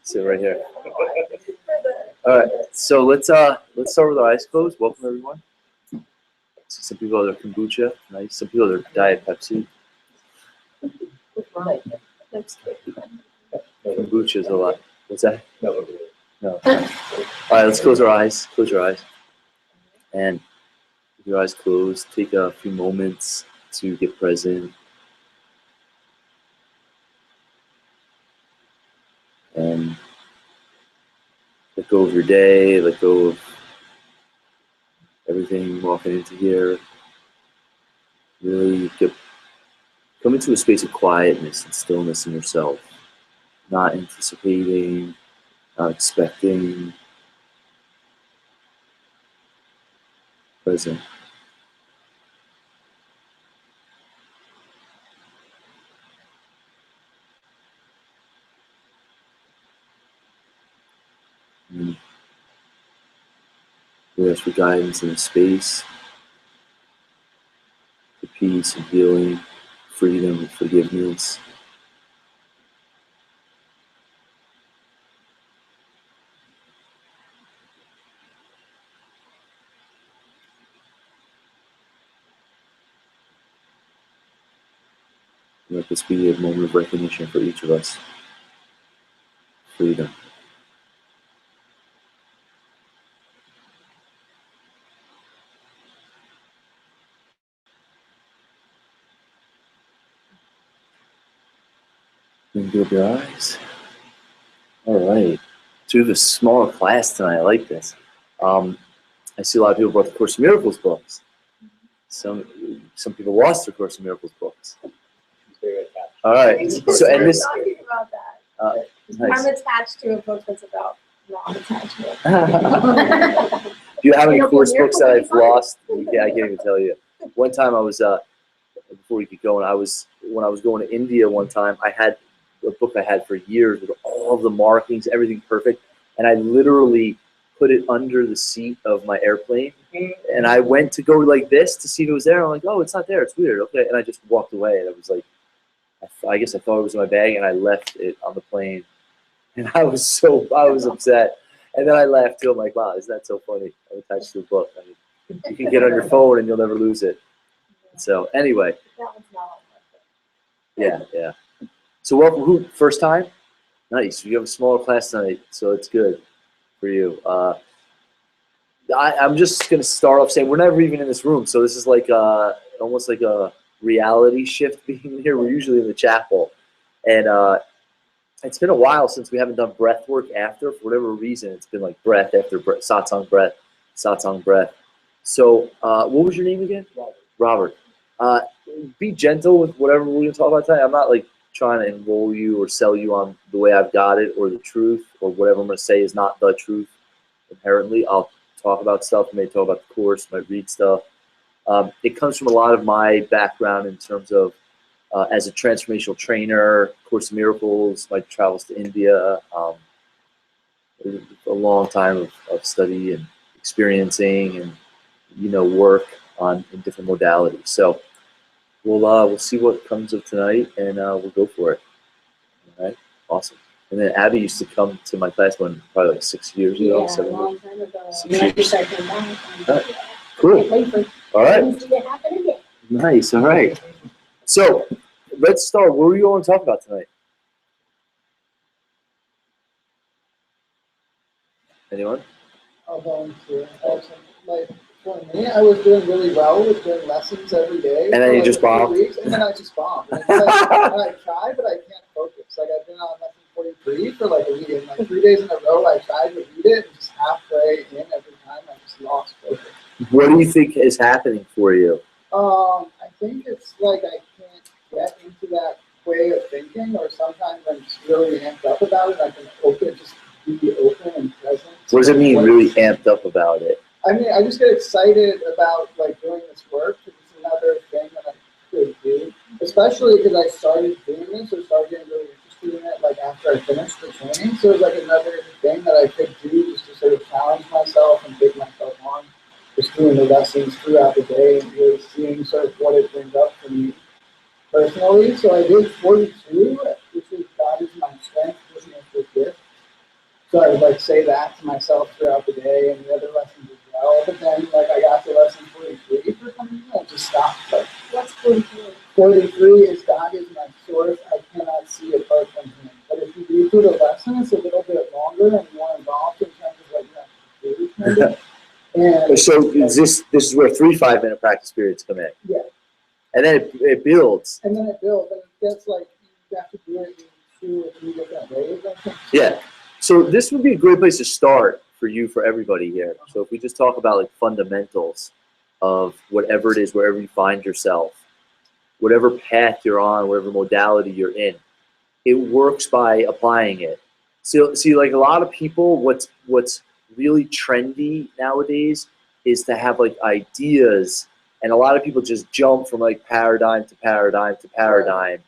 Sit right here. All right, so let's start with our eyes closed. Welcome everyone. See some people have their kombucha, nice. Some people have their Diet Pepsi. Kombucha is a lot. What's that? No. All right, let's close our eyes. Close your eyes. And with your eyes closed, take a few moments to get present. And let go of your day, let go of everything walking into here. Really come into a space of quietness and stillness in yourself. Not anticipating, not expecting. Present. We ask for guidance in the space, for peace and healing, freedom and forgiveness. Let this be a moment of recognition for each of us. Freedom. And open your eyes. All right. So we have a smaller class tonight. I like this. I see a lot of people brought the Course in Miracles books. Some people lost their Course in Miracles books. All right. So and this. Talking about that. Nice. I'm attached to a book that's about non-attachment. Do you have any course books that I've lost? Yeah, I can't even tell you. One time I was before we get going, when I was going to India one time, I had a book I had for years with all of the markings, everything perfect, and I literally put it under the seat of my airplane, and I went to go like this to see if it was there. I'm like, oh, it's not there. It's weird. Okay, and I just walked away, and it was like, I guess I thought it was in my bag, and I left it on the plane, and I was upset, and then I laughed too. I'm like, wow, isn't that so funny? I'm attached to a book. I mean, you can get on your phone, and you'll never lose it. So anyway. That one's not on my phone. Yeah. So welcome, who, first time? Nice, you have a smaller class tonight, so it's good for you. I'm just gonna start off saying we're never even in this room, so this is like almost like a reality shift being here. We're usually in the chapel, and it's been a while since we haven't done breath work after, for whatever reason. It's been like breath after breath, satsang breath. So what was your name again? Robert. Be gentle with whatever we're going to talk about tonight. I'm not like trying to enroll you or sell you on the way I've got it or the truth or whatever I'm going to say is not the truth inherently. I'll talk about stuff. I may talk about the course, might read stuff. It comes from a lot of my background in terms of as a transformational trainer, Course in Miracles, my travels to India, a long time of study and experiencing and work in different modalities. So we'll see what comes of tonight, and we'll go for it. All right, awesome. And then Abby used to come to my class probably like 6 years ago. Yeah, 7 a long years. time ago. 6 years. All Right. Cool. All right. Nice. All right. So let's start. What were you going to talk about tonight? Anyone? I'll volunteer. For me, I was doing really well with doing lessons every day. And then you just bombed? And then I just bombed. And I try, but I can't focus. Like, I've been on lesson 43 for like a week. And like 3 days in a row, I tried to read it, and just halfway in every time, I just lost focus. What do you think is happening for you? I think it's like I can't get into that way of thinking, or sometimes I'm just really amped up about it. I can just be open and present. What does it mean, really amped up about it? I mean, I just get excited about like doing this work because it's another thing that I could do, especially because I started doing this or started getting really interested in it like after I finished the training. So it's like another thing that I could do just to sort of challenge myself and take myself on, just doing the lessons throughout the day and really seeing sort of what it brings up for me personally. So I did 42, which is God is my strength, business with gift. So I would like say that to myself throughout the day and the other lessons as well. But then like I got to lesson 43 for some reason, I just stopped. Like, What's 43? 43 is God is my source. I cannot see apart from Him. But if you read through the lesson, it's a little bit longer and more involved in terms of what you have to do. Kind of. And So this is where 3 5-minute practice periods come in. yeah, And then it builds. and then it builds, and it gets like you have to do it in 2 or 3 different ways. I think. Yeah. So this would be a great place to start for you, for everybody here. So if we just talk about like fundamentals of whatever it is, wherever you find yourself, whatever path you're on, whatever modality you're in, it works by applying it. So see, like a lot of people, what's really trendy nowadays is to have like ideas, and a lot of people just jump from like paradigm to paradigm to paradigm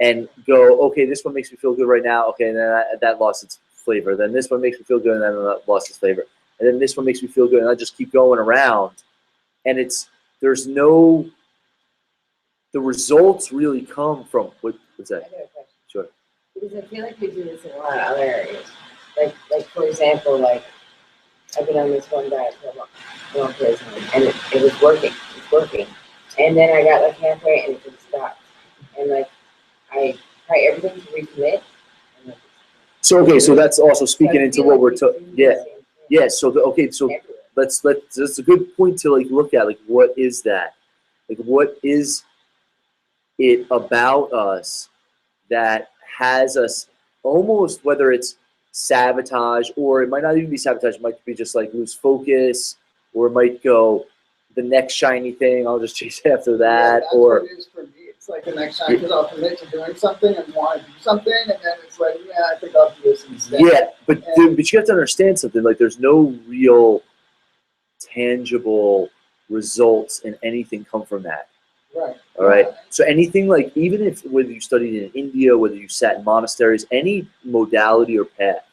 and go, okay, this one makes me feel good right now. Okay, and then that lost its flavor. Then this one makes me feel good, and then that lost its flavor. And then this one makes me feel good, and I just keep going around. And there's no, the results really come from, what's I that? got a question. Sure. Because I feel like we do this in a lot of other areas. Like for example, like I've been on this one diet for a long period of time, and it was working. It's working. And then I got like halfway, and it just stopped. And like I try everything to recommit. And like, So, okay, so that's also speaking I into feel what like we're we talking, do the yeah. same thing Yeah, so, so everywhere. that's a good point to like look at, like what is that? Like what is it about us that has us almost, whether it's sabotage, or it might not even be sabotage, it might be just like lose focus, or it might go the next shiny thing, I'll just chase after Yeah, that, that's or what it is for me. It's like the next time because I'll commit to doing something and want to do something, and then it's like, yeah, I think I'll do this instead. yeah, but you have to understand something. Like, there's no real tangible results in anything come from that. Right. All right. Yeah. So anything, like, even if whether you studied in India, whether you sat in monasteries, any modality or path,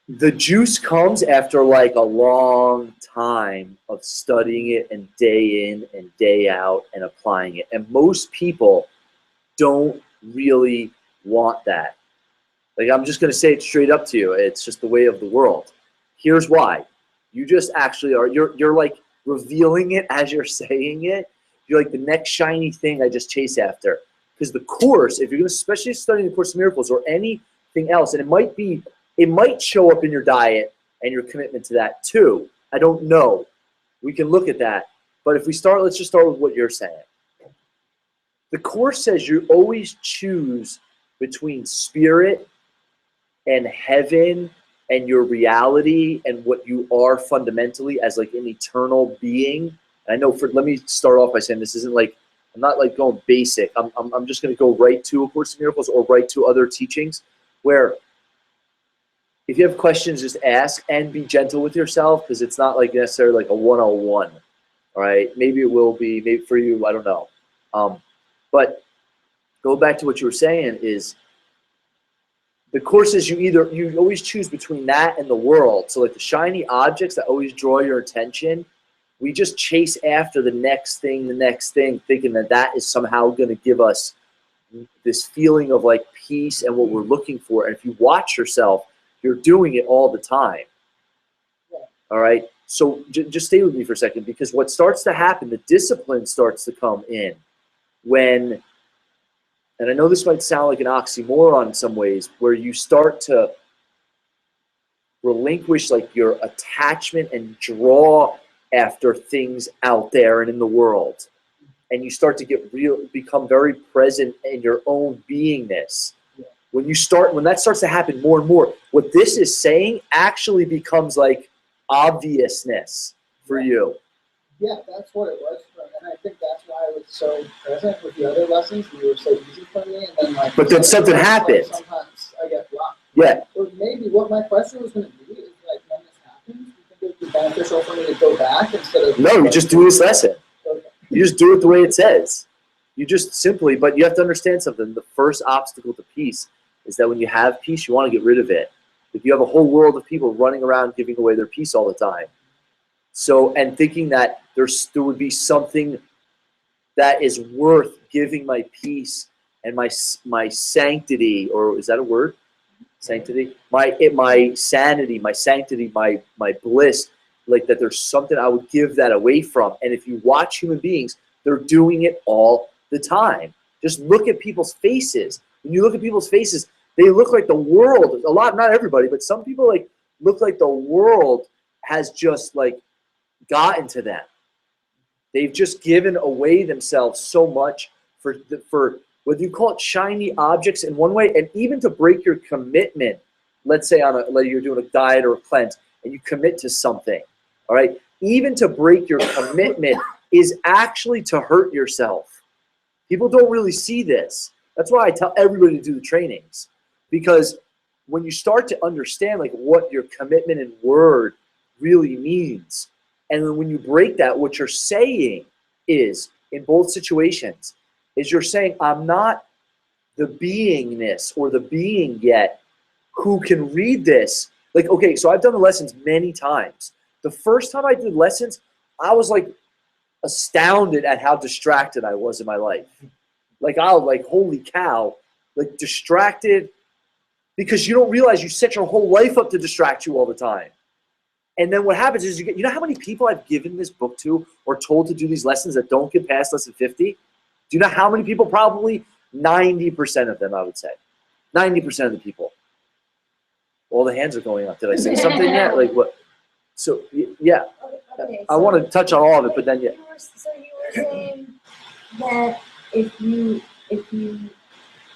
the juice comes after like a long time of studying it and day in and day out and applying it. And most people don't really want that. Like, I'm just going to say it straight up to you. It's just the way of the world. Here's why. You just actually are, you're like revealing it as you're saying it. You're like the next shiny thing I just chase after. Because the Course, if you're going to, especially studying the Course in Miracles or anything else, and it might show up in your diet and your commitment to that too. I don't know. We can look at that. But if we start, let's just start with what you're saying. The Course says you always choose between spirit and heaven and your reality and what you are fundamentally as like an eternal being. And I know, let me start off by saying this isn't like, I'm not like going basic. I'm just going to go right to A Course in Miracles or right to other teachings where if you have questions, just ask and be gentle with yourself, because it's not like necessarily like a 101. All right. Maybe it will be, maybe for you, I don't know. But go back to what you were saying is the Course is you always choose between that and the world. So like the shiny objects that always draw your attention, we just chase after the next thing, thinking that that is somehow going to give us this feeling of like peace and what we're looking for. And if you watch yourself, you're doing it all the time. All right. So just stay with me for a second, because what starts to happen, the discipline starts to come in when, and I know this might sound like an oxymoron in some ways, where you start to relinquish like your attachment and draw after things out there and in the world. And you start to become very present in your own beingness. When that starts to happen more and more, what this is saying actually becomes like obviousness for you. Yeah, that's what it was for me, and I think that's why I was so present with the other lessons. They were so easy for me, and then like. But then something happened. Like, sometimes I get blocked. Yeah. Or maybe what my question was going to be is like, when this happens, you think it would be beneficial for me to go back instead of. No, you just do this lesson. Okay. You just do it the way it says. You just simply, but you have to understand something. The first obstacle to peace is that when you have peace, you want to get rid of it. If you have a whole world of people running around giving away their peace all the time. So, and thinking that there would be something that is worth giving my peace and my sanctity, or is that a word? Sanctity, my sanity, my sanctity, my bliss, like that there's something I would give that away from. And if you watch human beings, they're doing it all the time. Just look at people's faces. When you look at people's faces, they look like the world, a lot, not everybody, but some people like look like the world has just like gotten to them. They've just given away themselves so much for whether you call it shiny objects in one way, and even to break your commitment. Let's say like you're doing a diet or a cleanse, and you commit to something. All right, even to break your commitment is actually to hurt yourself. People don't really see this. That's why I tell everybody to do the trainings, because when you start to understand like what your commitment and word really means, and then when you break that, what you're saying is, in both situations, is you're saying, I'm not the beingness or the being yet who can read this. Like, okay, so I've done the lessons many times. The first time I did lessons, I was like astounded at how distracted I was in my life. Like, I was like, holy cow, like distracted, because you don't realize you set your whole life up to distract you all the time. And then what happens is you know how many people I've given this book to or told to do these lessons that don't get past less than 50? Do you know how many people? Probably 90% of them, I would say. 90% of the people. All the hands are going up. Did I say something yet? Like what? So, yeah. Okay, I want to touch on all of it, but then, yeah. So you were saying that if you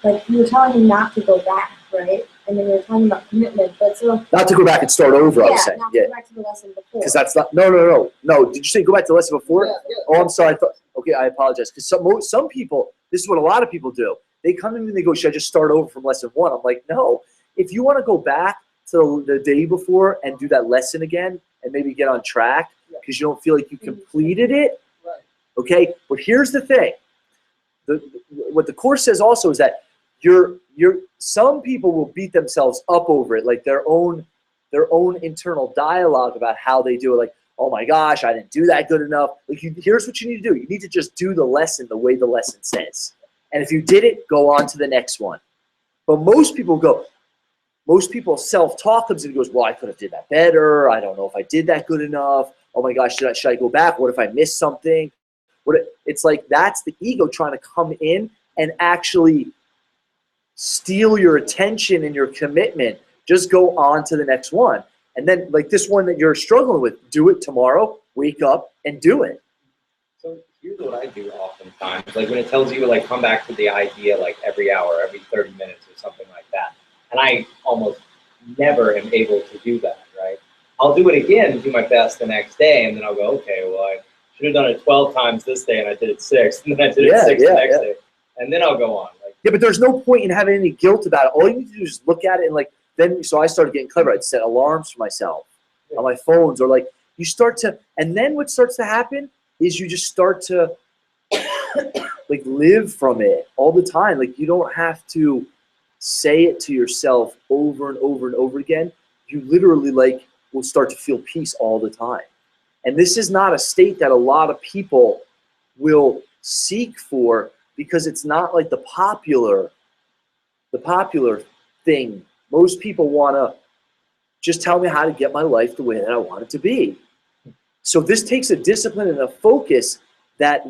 like, you were telling me not to go back, right? And then you were talking about commitment, but so. Not to go back and start over, I was saying. Not to go back to the lesson before. Because that's not, no. Did you say go back to the lesson before? Yeah. Oh, I'm sorry. Okay, I apologize. Because some people, this is what a lot of people do. They come to me and they go, should I just start over from lesson 1? I'm like, no. If you want to go back to the day before and do that lesson again and maybe get on track because you don't feel like you completed it, okay? But here's the thing. What the Course says also is that some people will beat themselves up over it, like their own internal dialogue about how they do it. Like, oh my gosh, I didn't do that good enough. Like, here's what you need to do. You need to just do the lesson the way the lesson says. And if you did it, go on to the next one. But most people self-talk comes in and goes, well, I could have did that better. I don't know if I did that good enough. Oh my gosh, should I go back? What if I missed something? It's like that's the ego trying to come in and actually steal your attention and your commitment. Just go on to the next one. And then like this one that you're struggling with, do it tomorrow, wake up and do it. So here's what I do oftentimes. Like when it tells you to like come back to the idea like every hour, every 30 minutes or something like that. And I almost never am able to do that, right? I'll do it again and do my best the next day. And then I'll go, okay, well, I should have done it 12 times this day and I did it 6. And then I did it 6 the next day. And then I'll go on. Yeah, but there's no point in having any guilt about it. All you need to do is look at it and like, so I started getting clever. I'd set alarms for myself on my phones, or like you start to, and then what starts to happen is you just start to like live from it all the time. Like you don't have to say it to yourself over and over and over again. You literally like will start to feel peace all the time. And this is not a state that a lot of people will seek for, because it's not like the popular thing. Most people want to just tell me how to get my life the way that I want it to be. So this takes a discipline and a focus that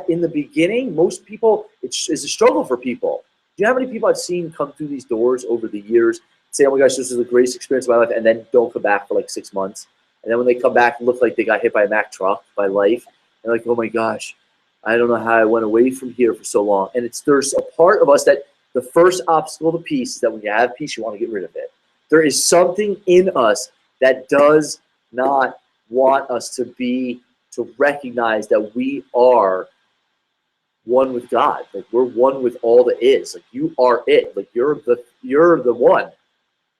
in the beginning, most people, it's a struggle for people. Do you know how many people I've seen come through these doors over the years, say, oh my gosh, this is the greatest experience of my life, and then don't come back for like 6 months. And then when they come back, look like they got hit by a Mack truck by life. And like, oh my gosh, I don't know how I went away from here for so long. And there's a part of us that the first obstacle to peace is that when you have peace, you want to get rid of it. There is something in us that does not want us to recognize that we are one with God. Like we're one with all that is. Like you are it. Like you're the one.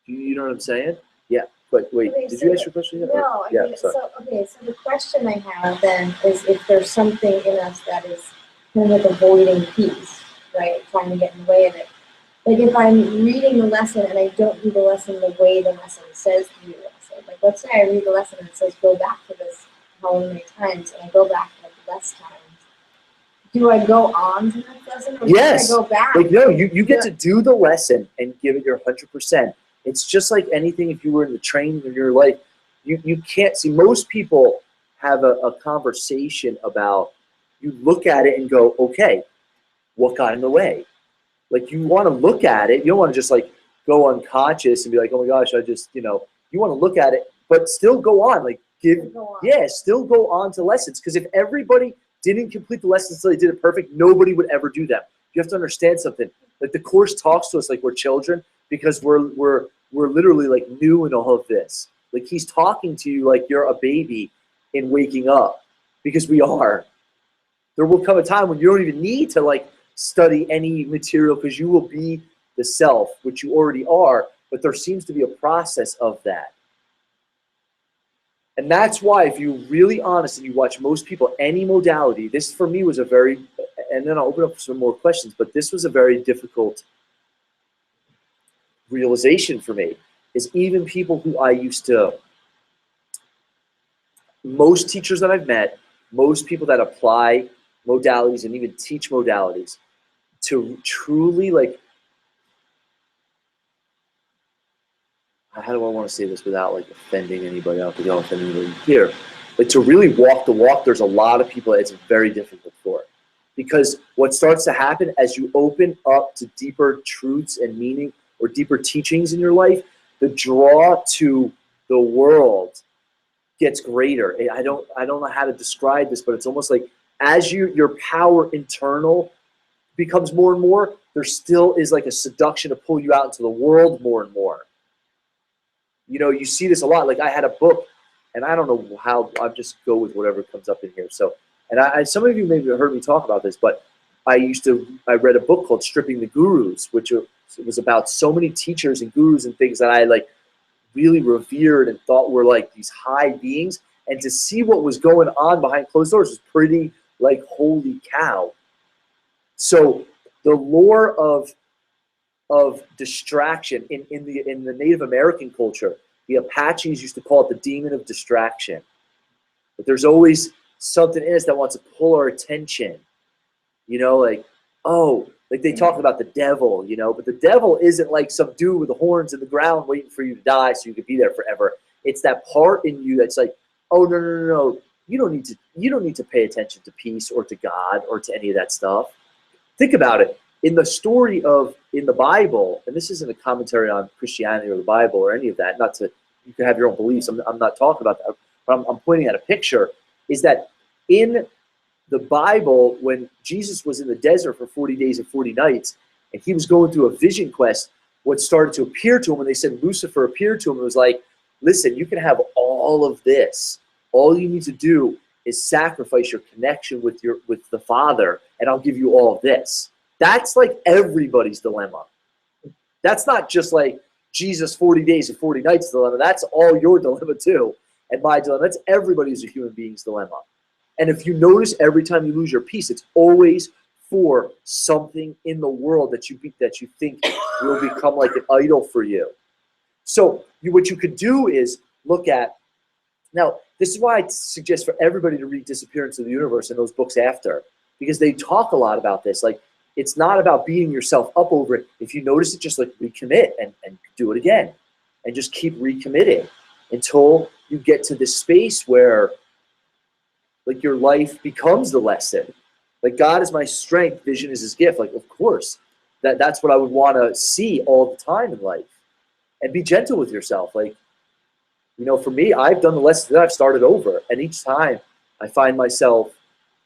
You know what I'm saying? Yeah. But wait, Okay, did so you ask your question yet? No, I Yeah, mean, sorry. so the question I have then is if there's something in us that is kind of like avoiding peace, right? Trying to get in the way of it. Like if I'm reading the lesson and I don't do the lesson the way the lesson says to do the lesson. Like let's say I read the lesson and it says go back to this however many times, and I go back like less times. Do I go on to the next lesson, or Yes. do I go back? Like no, you get to do the lesson and give it your 100%. It's just like anything. If you were in the train in your life, you can't see. Most people have a conversation about, you look at it and go, okay, what got in the way? Like, you want to look at it. You don't want to just like go unconscious and be like, oh my gosh, you want to look at it, but still go on. Like, still go on to lessons. Because if everybody didn't complete the lessons until they did it perfect, nobody would ever do them. You have to understand something. Like, the Course talks to us like we're children, because we're literally like new in all of this. Like, he's talking to you like you're a baby in waking up, because we are. There will come a time when you don't even need to like study any material, because you will be the self, which you already are, but there seems to be a process of that. And that's why, if you're really honest and you watch most people, any modality, this for me was a very, and then I'll open up for some more questions, but this was a very difficult realization for me, is even people who I used to, most teachers that I've met, most people that apply modalities and even teach modalities, to truly like, how do I want to say this without like offending anybody? I don't think I'll offend anybody here. But to really walk the walk, there's a lot of people that it's very difficult for. Because what starts to happen as you open up to deeper truths and meaning, or deeper teachings in your life, the draw to the world gets greater. I don't know how to describe this, but it's almost like as your power internal becomes more and more, there still is like a seduction to pull you out into the world more and more. You know, you see this a lot. Like, I had a book, and I don't know how, I'll just go with whatever comes up in here. So, and some of you maybe heard me talk about this, but I read a book called Stripping the Gurus, which was about so many teachers and gurus and things that I like really revered and thought were like these high beings. And to see what was going on behind closed doors was pretty like, holy cow. So the lore of distraction in the Native American culture, the Apaches used to call it the demon of distraction. But there's always something in us that wants to pull our attention. You know, like, oh, like they talk about the devil, you know, but the devil isn't like some dude with the horns in the ground waiting for you to die so you could be there forever. It's that part in you that's like, oh, no. You don't need to pay attention to peace or to God or to any of that stuff. Think about it. In the story in the Bible, and this isn't a commentary on Christianity or the Bible or any of that, you can have your own beliefs. I'm not talking about that, but I'm pointing at a picture, is that in the Bible, when Jesus was in the desert for 40 days and 40 nights, and he was going through a vision quest, what started to appear to him when they said Lucifer appeared to him, it was like, listen, you can have all of this. All you need to do is sacrifice your connection with the Father, and I'll give you all of this. That's like everybody's dilemma. That's not just like Jesus 40 days and 40 nights dilemma. That's all your dilemma too, and my dilemma. That's everybody's a human being's dilemma. And if you notice, every time you lose your peace, it's always for something in the world that you think will become like an idol for you. So what you could do is look at, now this is why I suggest for everybody to read Disappearance of the Universe and those books after, because they talk a lot about this. Like, it's not about beating yourself up over it. If you notice it, just like recommit and do it again, and just keep recommitting until you get to this space where like your life becomes the lesson. Like, God is my strength, vision is his gift. Like, of course, that's what I would want to see all the time in life. And be gentle with yourself. Like, you know, for me, I've done the lessons that I've started over, and each time I find myself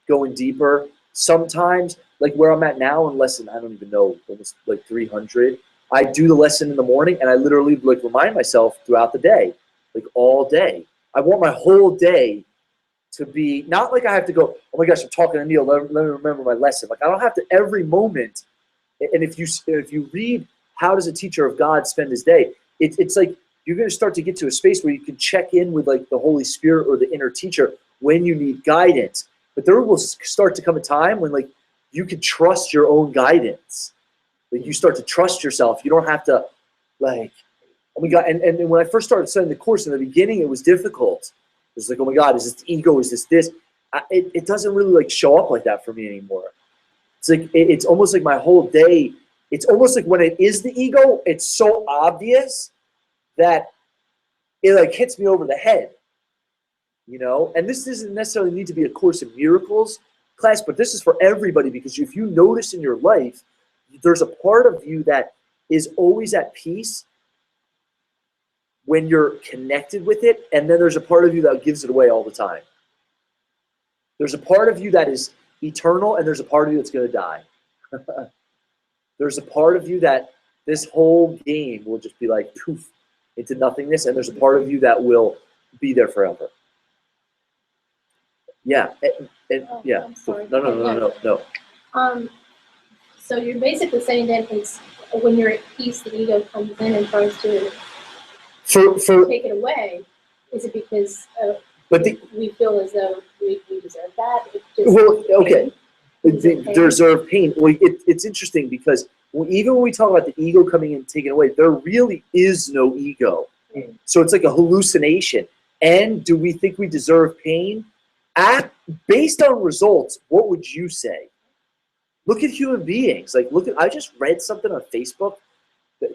going deeper. Sometimes, like where I'm at now in lesson, I don't even know, almost like 300, I do the lesson in the morning, and I literally like remind myself throughout the day, like all day. I want my whole day to be, not like I have to go, oh my gosh, I'm talking to Neil, let me remember my lesson. Like, I don't have to every moment. And if you read How Does a Teacher of God Spend His Day, it's like you're going to start to get to a space where you can check in with like the Holy Spirit or the inner teacher when you need guidance. But there will start to come a time when like you can trust your own guidance. Like, you start to trust yourself. You don't have to like, oh my God. And when I first started studying the course in the beginning, it was difficult. It was like, oh my God, is this ego? Is this? It doesn't really like show up like that for me anymore. It's like, it's almost like my whole day, it's almost like when it is the ego, it's so obvious that it like hits me over the head, you know? And this doesn't necessarily need to be a Course in Miracles class, but this is for everybody, because if you notice in your life, there's a part of you that is always at peace when you're connected with it, and then there's a part of you that gives it away all the time. There's a part of you that is eternal, and there's a part of you that's going to die. There's a part of you that this whole game will just be like poof into nothingness, and there's a part of you that will be there forever. Yeah, yeah. I'm sorry. No. So you're basically saying that it's when you're at peace, the ego comes in and tries to take it away. Is it because we feel as though we deserve that? Okay. Deserve pain. Well, it's interesting because even when we talk about the ego coming in and taking it away, there really is no ego. So it's like a hallucination. And do we think we deserve pain? Based on results, what would you say? Look at human beings. Like, I just read something on Facebook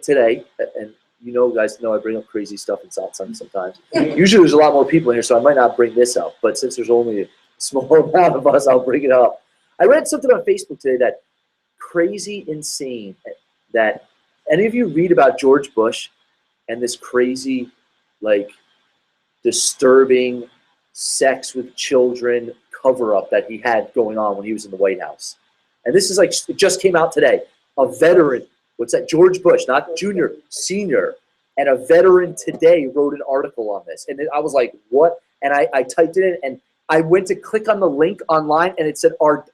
today, and you know, guys know I bring up crazy stuff in South Sun sometimes. Usually there's a lot more people in here, so I might not bring this up. But since there's only a small amount of us, I'll bring it up. I read something on Facebook today that crazy insane, that any of you read about George Bush and this crazy, like, disturbing sex with children cover-up that he had going on when he was in the White House. And this is like, it just came out today. A veteran, what's that? George Bush, not junior, senior. And a veteran today wrote an article on this. And I was like, what? And I typed it in, and I went to click on the link online, and it said our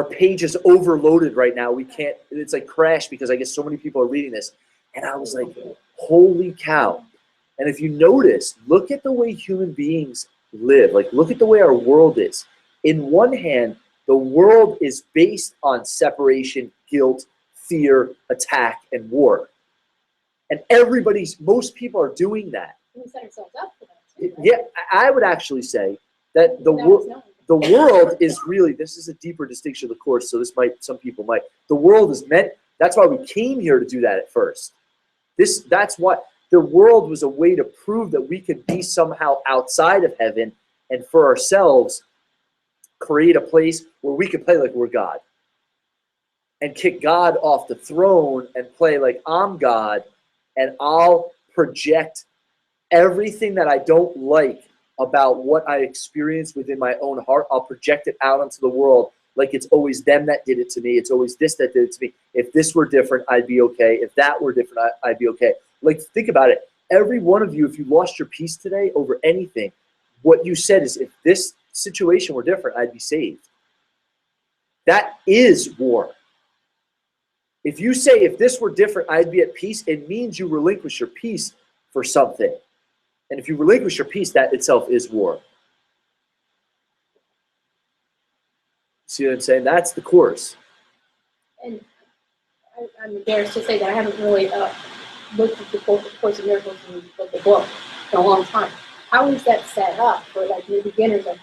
page is overloaded right now. We can't, it's like crashed because I guess so many people are reading this. And I was like, holy cow. And if you notice, look at the way human beings live. Like, look at the way our world is. In one hand, the world is based on separation, guilt, fear, attack, and war. And most people are doing that. We set ourselves up for that too, right? Yeah, I would actually say that the world is really, this is a deeper distinction of the Course, so some people might. The world is meant, that's why we came here to do that at first. That's why the world was a way to prove that we could be somehow outside of heaven, and for ourselves create a place where we could play like we're God and kick God off the throne and play like I'm God, and I'll project everything that I don't like about what I experience within my own heart. I'll project it out onto the world like it's always them that did it to me. It's always this that did it to me. If this were different, I'd be okay. If that were different, I'd be okay. Like, think about it. Every one of you, if you lost your peace today over anything, what you said is, if this situation were different, I'd be saved. That is war. If you say, if this were different, I'd be at peace, it means you relinquish your peace for something. And if you relinquish your peace, that itself is war. See what I'm saying? That's the Course. And I'm embarrassed to say that I haven't really looked at the Course in Miracles and the book in a long time. How is that set up for like new beginners, like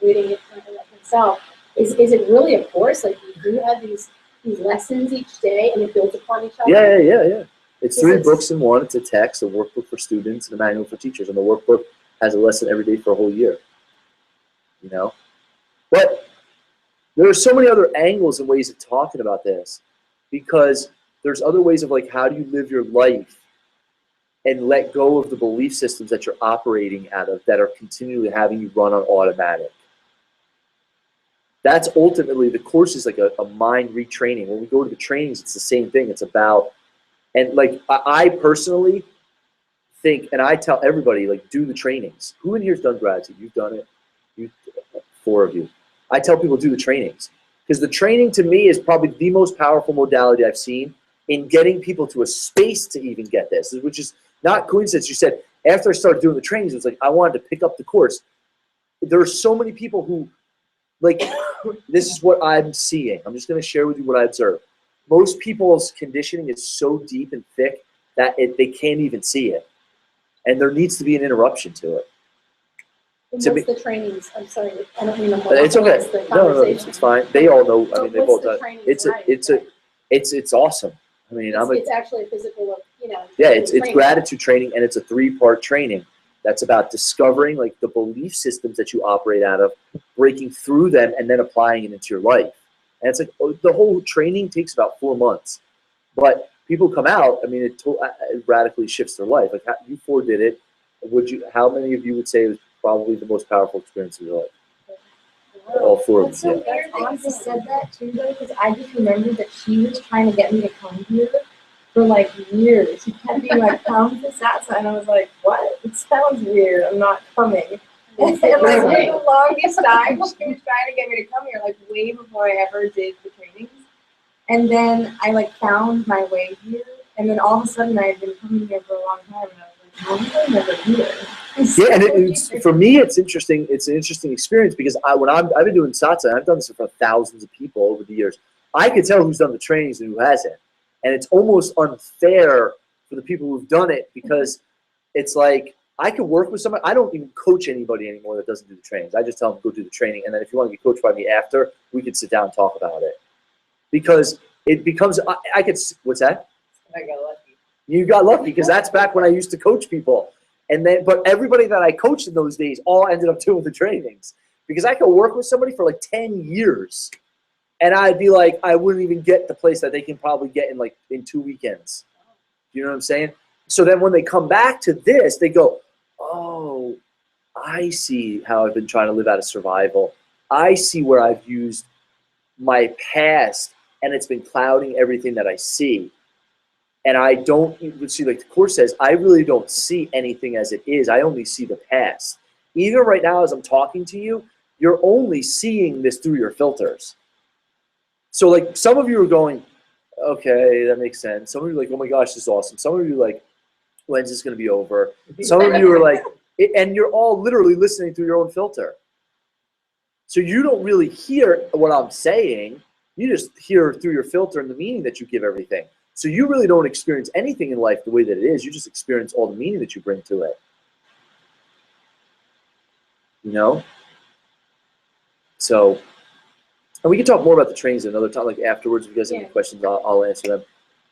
reading it like himself? Is it really a course? Like, you do have these lessons each day, and it builds upon each other? Yeah. It's 3 books in one. It's a text, a workbook for students, and a manual for teachers. And the workbook has a lesson every day for a whole year. You know? But there are so many other angles and ways of talking about this, because there's other ways of, like, how do you live your life and let go of the belief systems that you're operating out of that are continually having you run on automatic. That's ultimately, the Course is like a mind retraining. When we go to the trainings, it's the same thing. It's about, and like, I personally think, and I tell everybody, like, do the trainings. Who in here has done gratitude? You've done it. 4 of you. I tell people, do the trainings, because the training to me is probably the most powerful modality I've seen in getting people to a space to even get this, which is not coincidence. You said, after I started doing the trainings, it was like, I wanted to pick up the Course. There are so many people who, like, this is what I'm seeing. I'm just going to share with you what I observe. Most people's conditioning is so deep and thick that they can't even see it. And there needs to be an interruption to it. And what's the trainings? I'm sorry, I don't remember. It's okay. No, it's fine. They all know. I mean, they've all done. It's awesome. I mean, It's actually a physical, yeah, it's training. gratitude training, and it's a 3-part training. That's about discovering like the belief systems that you operate out of, breaking through them, and then applying it into your life. And it's like the whole training takes about 4 months, but people come out. I mean, it radically shifts their life. Like you 4 did it. How many of you would say it was probably the most powerful experience of your life? All 4 of It's them. so weird that you just said that too, though, because I just remembered that she was trying to get me to come here for like years. She kept being like, "Come to Satsa," and I was like, "What? It sounds weird. I'm not coming." And like for the longest time, she was trying to get me to come here, like way before I ever did the trainings. And then I like found my way here, and then all of a sudden I had been coming here for a long time, and I was like, "How am I never here?" Yeah, and it's for me, it's interesting. It's an interesting experience because I've been doing satsa, and I've done this for thousands of people over the years. I can tell who's done the trainings and who hasn't, and it's almost unfair for the people who've done it because it's like I could work with someone. I don't even coach anybody anymore that doesn't do the trainings. I just tell them go do the training, and then if you want to get coached by me after, we could sit down and talk about it because it becomes. I could. What's that? I got lucky. You got lucky because that's back when I used to coach people. And then, but everybody that I coached in those days all ended up doing the trainings because I could work with somebody for like 10 years and I'd be like, I wouldn't even get the place that they can probably get in 2 weekends. You know what I'm saying? So then when they come back to this, they go, oh, I see how I've been trying to live out of survival. I see where I've used my past and it's been clouding everything that I see. And I don't even see, like the Course says, I really don't see anything as it is. I only see the past. Even right now as I'm talking to you, you're only seeing this through your filters. So like some of you are going, okay, that makes sense. Some of you are like, oh my gosh, this is awesome. Some of you are like, when's this going to be over? Some of you are like, and you're all literally listening through your own filter. So you don't really hear what I'm saying. You just hear through your filter and the meaning that you give everything. So you really don't experience anything in life the way that it is. You just experience all the meaning that you bring to it. You know? So, and we can talk more about the trainings another time, like afterwards. If you guys have any questions, I'll answer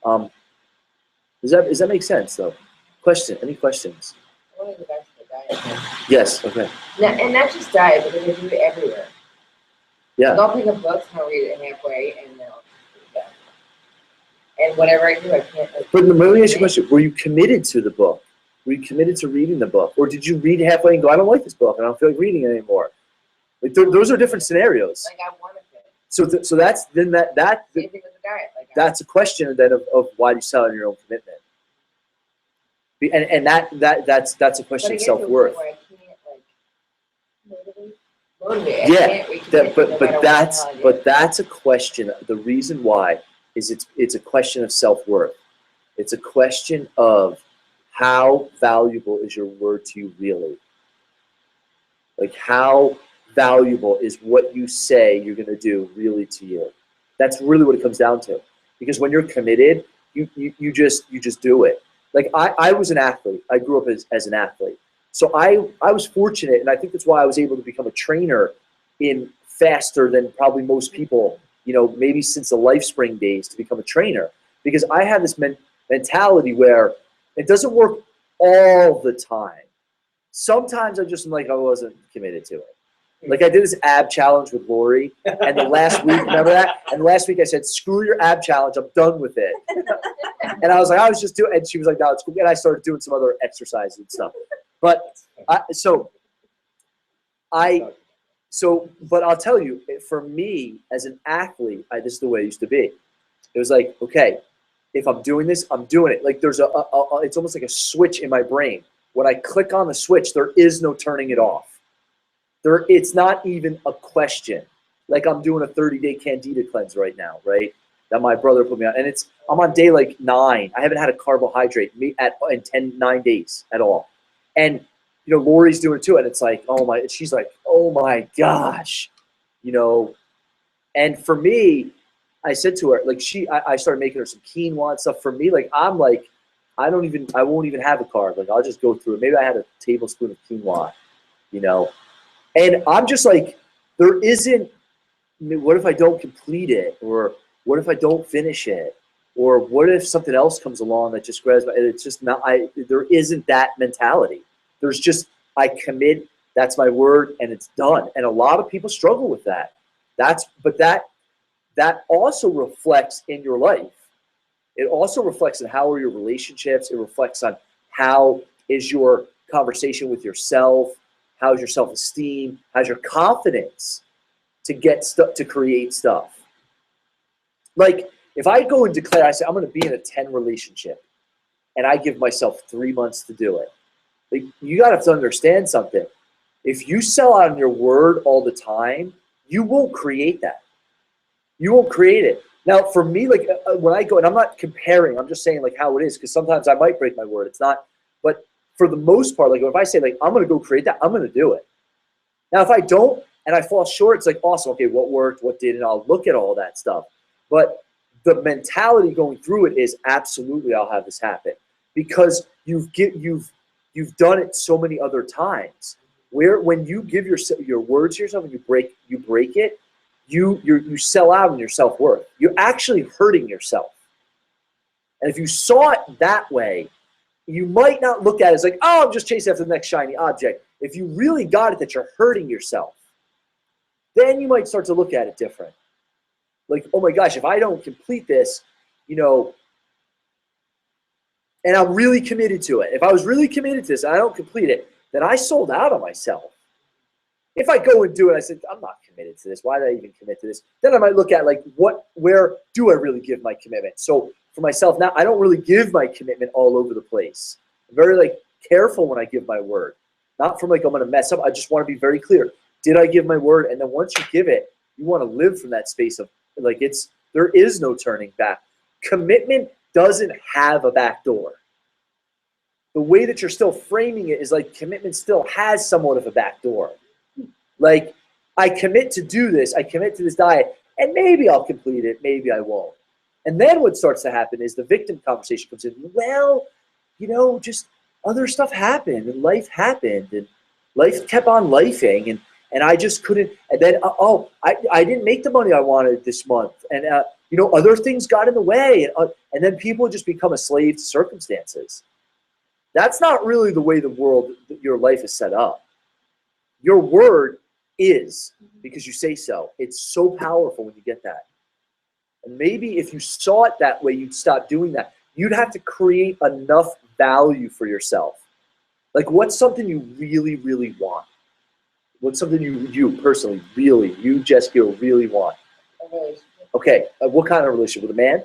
them. Does that make sense, though? Any questions? I want to go back to the diet. Yes, okay. And not just diet, but they do it everywhere. Yeah. Like, I'll pick up books and I'll read it halfway, and then I'll put it down. And whatever I do, I can't. Like, but let me ask you a question. Were you committed to the book? Were you committed to reading the book? Or did you read halfway and go, I don't like this book, and I don't feel like reading it anymore? Like, those are different scenarios. Like, I want to finish. So that's, then that Same thing with the diet. Like, that's a question then of why you sell on your own commitment. And that's a question of self-worth. I can't, like, motivate. Yeah, but that's a question. The reason why is it's a question of self-worth. It's a question of how valuable is your word to you really? Like how valuable is what you say you're going to do really to you? That's really what it comes down to. Because when you're committed, you just do it. Like I was an athlete. I grew up as an athlete. So I was fortunate, and I think that's why I was able to become a trainer in faster than probably most people, maybe since the LifeSpring days to become a trainer. Because I had this mentality where it doesn't work all the time. Sometimes I just am like, I wasn't committed to it. Like I did this ab challenge with Lori, and the last week, remember that? And last week I said, screw your ab challenge, I'm done with it. And I was like, I was just doing it. And she was like, no, it's cool. And I started doing some other exercises and stuff. But but I'll tell you, for me as an athlete, this is the way it used to be. It was like, okay, if I'm doing this, I'm doing it. Like there's it's almost like a switch in my brain. When I click on the switch, there is no turning it off. It's not even a question. Like I'm doing a 30-day candida cleanse right now, right? That my brother put me on. And I'm on day like 9. I haven't had a carbohydrate in 9 days at all. And Lori's doing it too. And it's like, she's like, oh my gosh, and for me, I said to her, like I started making her some quinoa and stuff. For me, like I'm like, I won't even have a carb. Like I'll just go through it. Maybe I had a tablespoon of quinoa, and I'm just like, there isn't, what if I don't complete it? Or what if I don't finish it? Or what if something else comes along that just grabs my, it's just not, there isn't that mentality. There's just, I commit, that's my word, and it's done. And a lot of people struggle with that. But that also reflects in your life. It also reflects on how are your relationships. It reflects on how is your conversation with yourself, how's your self-esteem, how's your confidence to get stuff, to create stuff. Like, if I go and declare, I say, I'm going to be in a 10 relationship, and I give myself 3 months to do it. Like, you got to understand something. If you sell out on your word all the time, you won't create that. You won't create it. Now, for me, like when I go, and I'm not comparing, I'm just saying like how it is, because sometimes I might break my word. It's not, but for the most part, like if I say like, I'm going to go create that, I'm going to do it. Now, if I don't and I fall short, it's like, awesome. Okay, what worked, what didn't? I'll look at all that stuff. But the mentality going through it is absolutely, I'll have this happen, because you've done it so many other times. Where when you give your words to yourself and you break it, you sell out on your self-worth. You're actually hurting yourself. And if you saw it that way, you might not look at it as like, oh, I'm just chasing after the next shiny object. If you really got it that you're hurting yourself, then you might start to look at it different. Like, oh my gosh, if I don't complete this, you know, and I'm really committed to it. If I was really committed to this and I don't complete it, then I sold out on myself. If I go and do it, I said, I'm not committed to this. Why did I even commit to this? Then I might look at like, where do I really give my commitment? So for myself now, I don't really give my commitment all over the place. I'm very like careful when I give my word. Not from like, I'm going to mess up. I just want to be very clear. Did I give my word? And then once you give it, you want to live from that space of like, there is no turning back. Commitment doesn't have a back door. The way that you're still framing it is like commitment still has somewhat of a back door. Like, I commit to do this, I commit to this diet, and maybe I'll complete it, maybe I won't. And then what starts to happen is the victim conversation comes in. Well, you know, just other stuff happened, and life happened, and life kept on lifing, and I just couldn't. And then, I didn't make the money I wanted this month, and you know, other things got in the way, and then people just become a slave to circumstances. That's not really the way the world, your life is set up. Your word is because you say so. It's so powerful when you get that. And maybe if you saw it that way, you'd stop doing that. You'd have to create enough value for yourself. Like, what's something you really, really want? What's something you personally, really, you, Jessica, really want? Okay, what kind of relationship? With a man?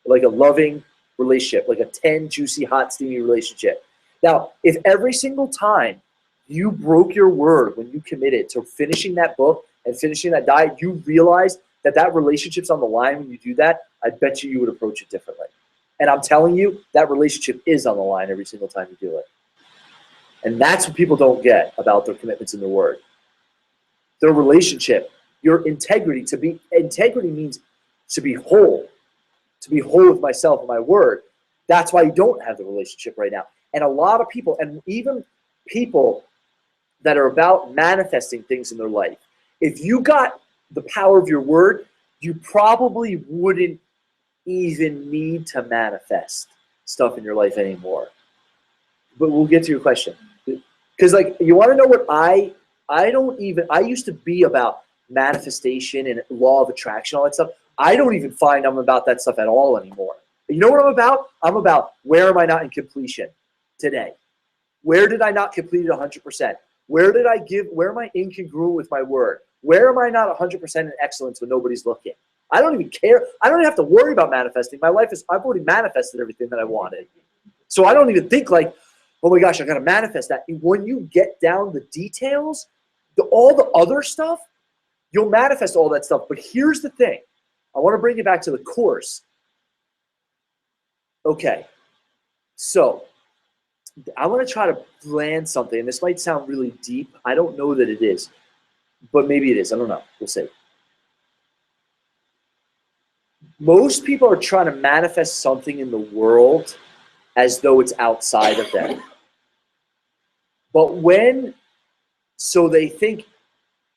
Like a loving relationship, like a 10 juicy, hot, steamy relationship. Now, if every single time you broke your word when you committed to finishing that book and finishing that diet, you realized that relationship's on the line when you do that, I bet you would approach it differently. And I'm telling you, that relationship is on the line every single time you do it. And that's what people don't get about their commitments and their word. Their relationship, your integrity. Integrity means to be whole with myself and my word. That's why you don't have the relationship right now. And a lot of people, and even people that are about manifesting things in their life, if you got the power of your word, you probably wouldn't even need to manifest stuff in your life anymore. But we'll get to your question. Because like, you want to know what I used to be about manifestation and law of attraction, all that stuff. I don't even find I'm about that stuff at all anymore. You know what I'm about? I'm about, where am I not in completion today? Where did I not complete it 100%? Where am I incongruent with my word? Where am I not 100% in excellence when nobody's looking? I don't even care. I don't even have to worry about manifesting. My life is, I've already manifested everything that I wanted. So I don't even think like, oh my gosh, I got to manifest that. When you get down the details, all the other stuff, you'll manifest all that stuff. But here's the thing. I want to bring it back to the course. Okay. So I want to try to land something, and this might sound really deep. I don't know that it is, but maybe it is. I don't know. We'll see. Most people are trying to manifest something in the world as though it's outside of them. But so they think,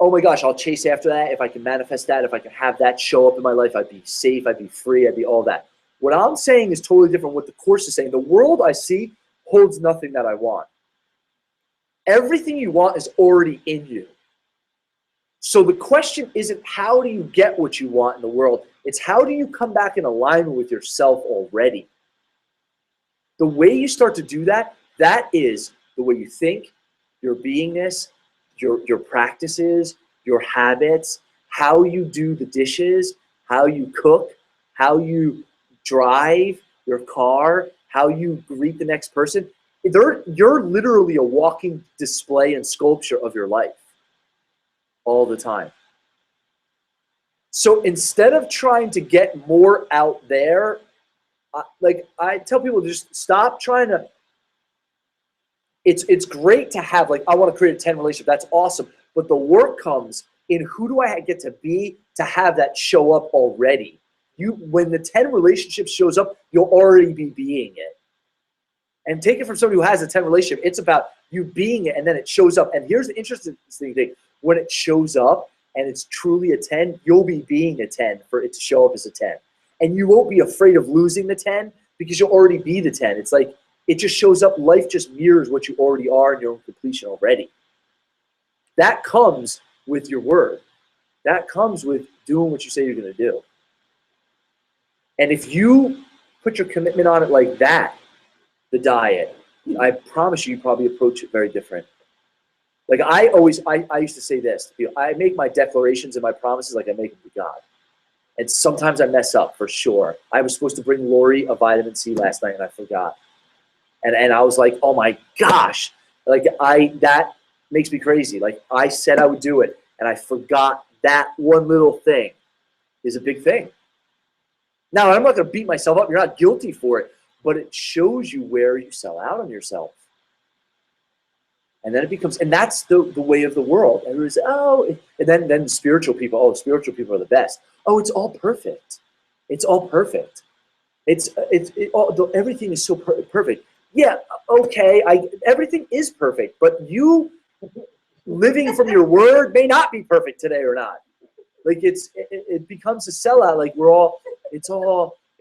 oh my gosh, I'll chase after that. If I can manifest that, if I can have that show up in my life, I'd be safe, I'd be free, I'd be all that. What I'm saying is totally different from what the Course is saying. The world I see holds nothing that I want. Everything you want is already in you. So the question isn't how do you get what you want in the world, it's how do you come back in alignment with yourself already. The way you start to do that, that is the way you think, your beingness, your practices, your habits, how you do the dishes, how you cook, how you drive your car, how you greet the next person. You're literally a walking display and sculpture of your life all the time. So instead of trying to get more out there, like I tell people, just stop trying to. It's great to have, like, I want to create a 10 relationship. That's awesome. But the work comes in who do I get to be to have that show up already. When the 10 relationship shows up, you'll already be being it. And take it from somebody who has a 10 relationship. It's about you being it, and then it shows up. And here's the interesting thing. When it shows up and it's truly a 10, you'll be being a 10 for it to show up as a 10. And you won't be afraid of losing the 10 because you'll already be the 10. It's like it just shows up. Life just mirrors what you already are in your own completion already. That comes with your word. That comes with doing what you say you're going to do. And if you put your commitment on it like that, the diet, I promise you probably approach it very different. Like I used to say this to people, I make my declarations and my promises like I make them to God. And sometimes I mess up for sure. I was supposed to bring Lori a vitamin C last night and I forgot. And I was like, oh my gosh, like that makes me crazy. Like I said I would do it and I forgot. That one little thing is a big thing. Now, I'm not going to beat myself up. You're not guilty for it, but it shows you where you sell out on yourself. And then it becomes, and that's the way of the world. Everybody's, oh, and then spiritual people, oh, spiritual people are the best. Oh, it's all perfect. It's all perfect. Everything is so perfect. Yeah, okay, everything is perfect, but you living from your word may not be perfect today or not. Like it becomes a sellout. Like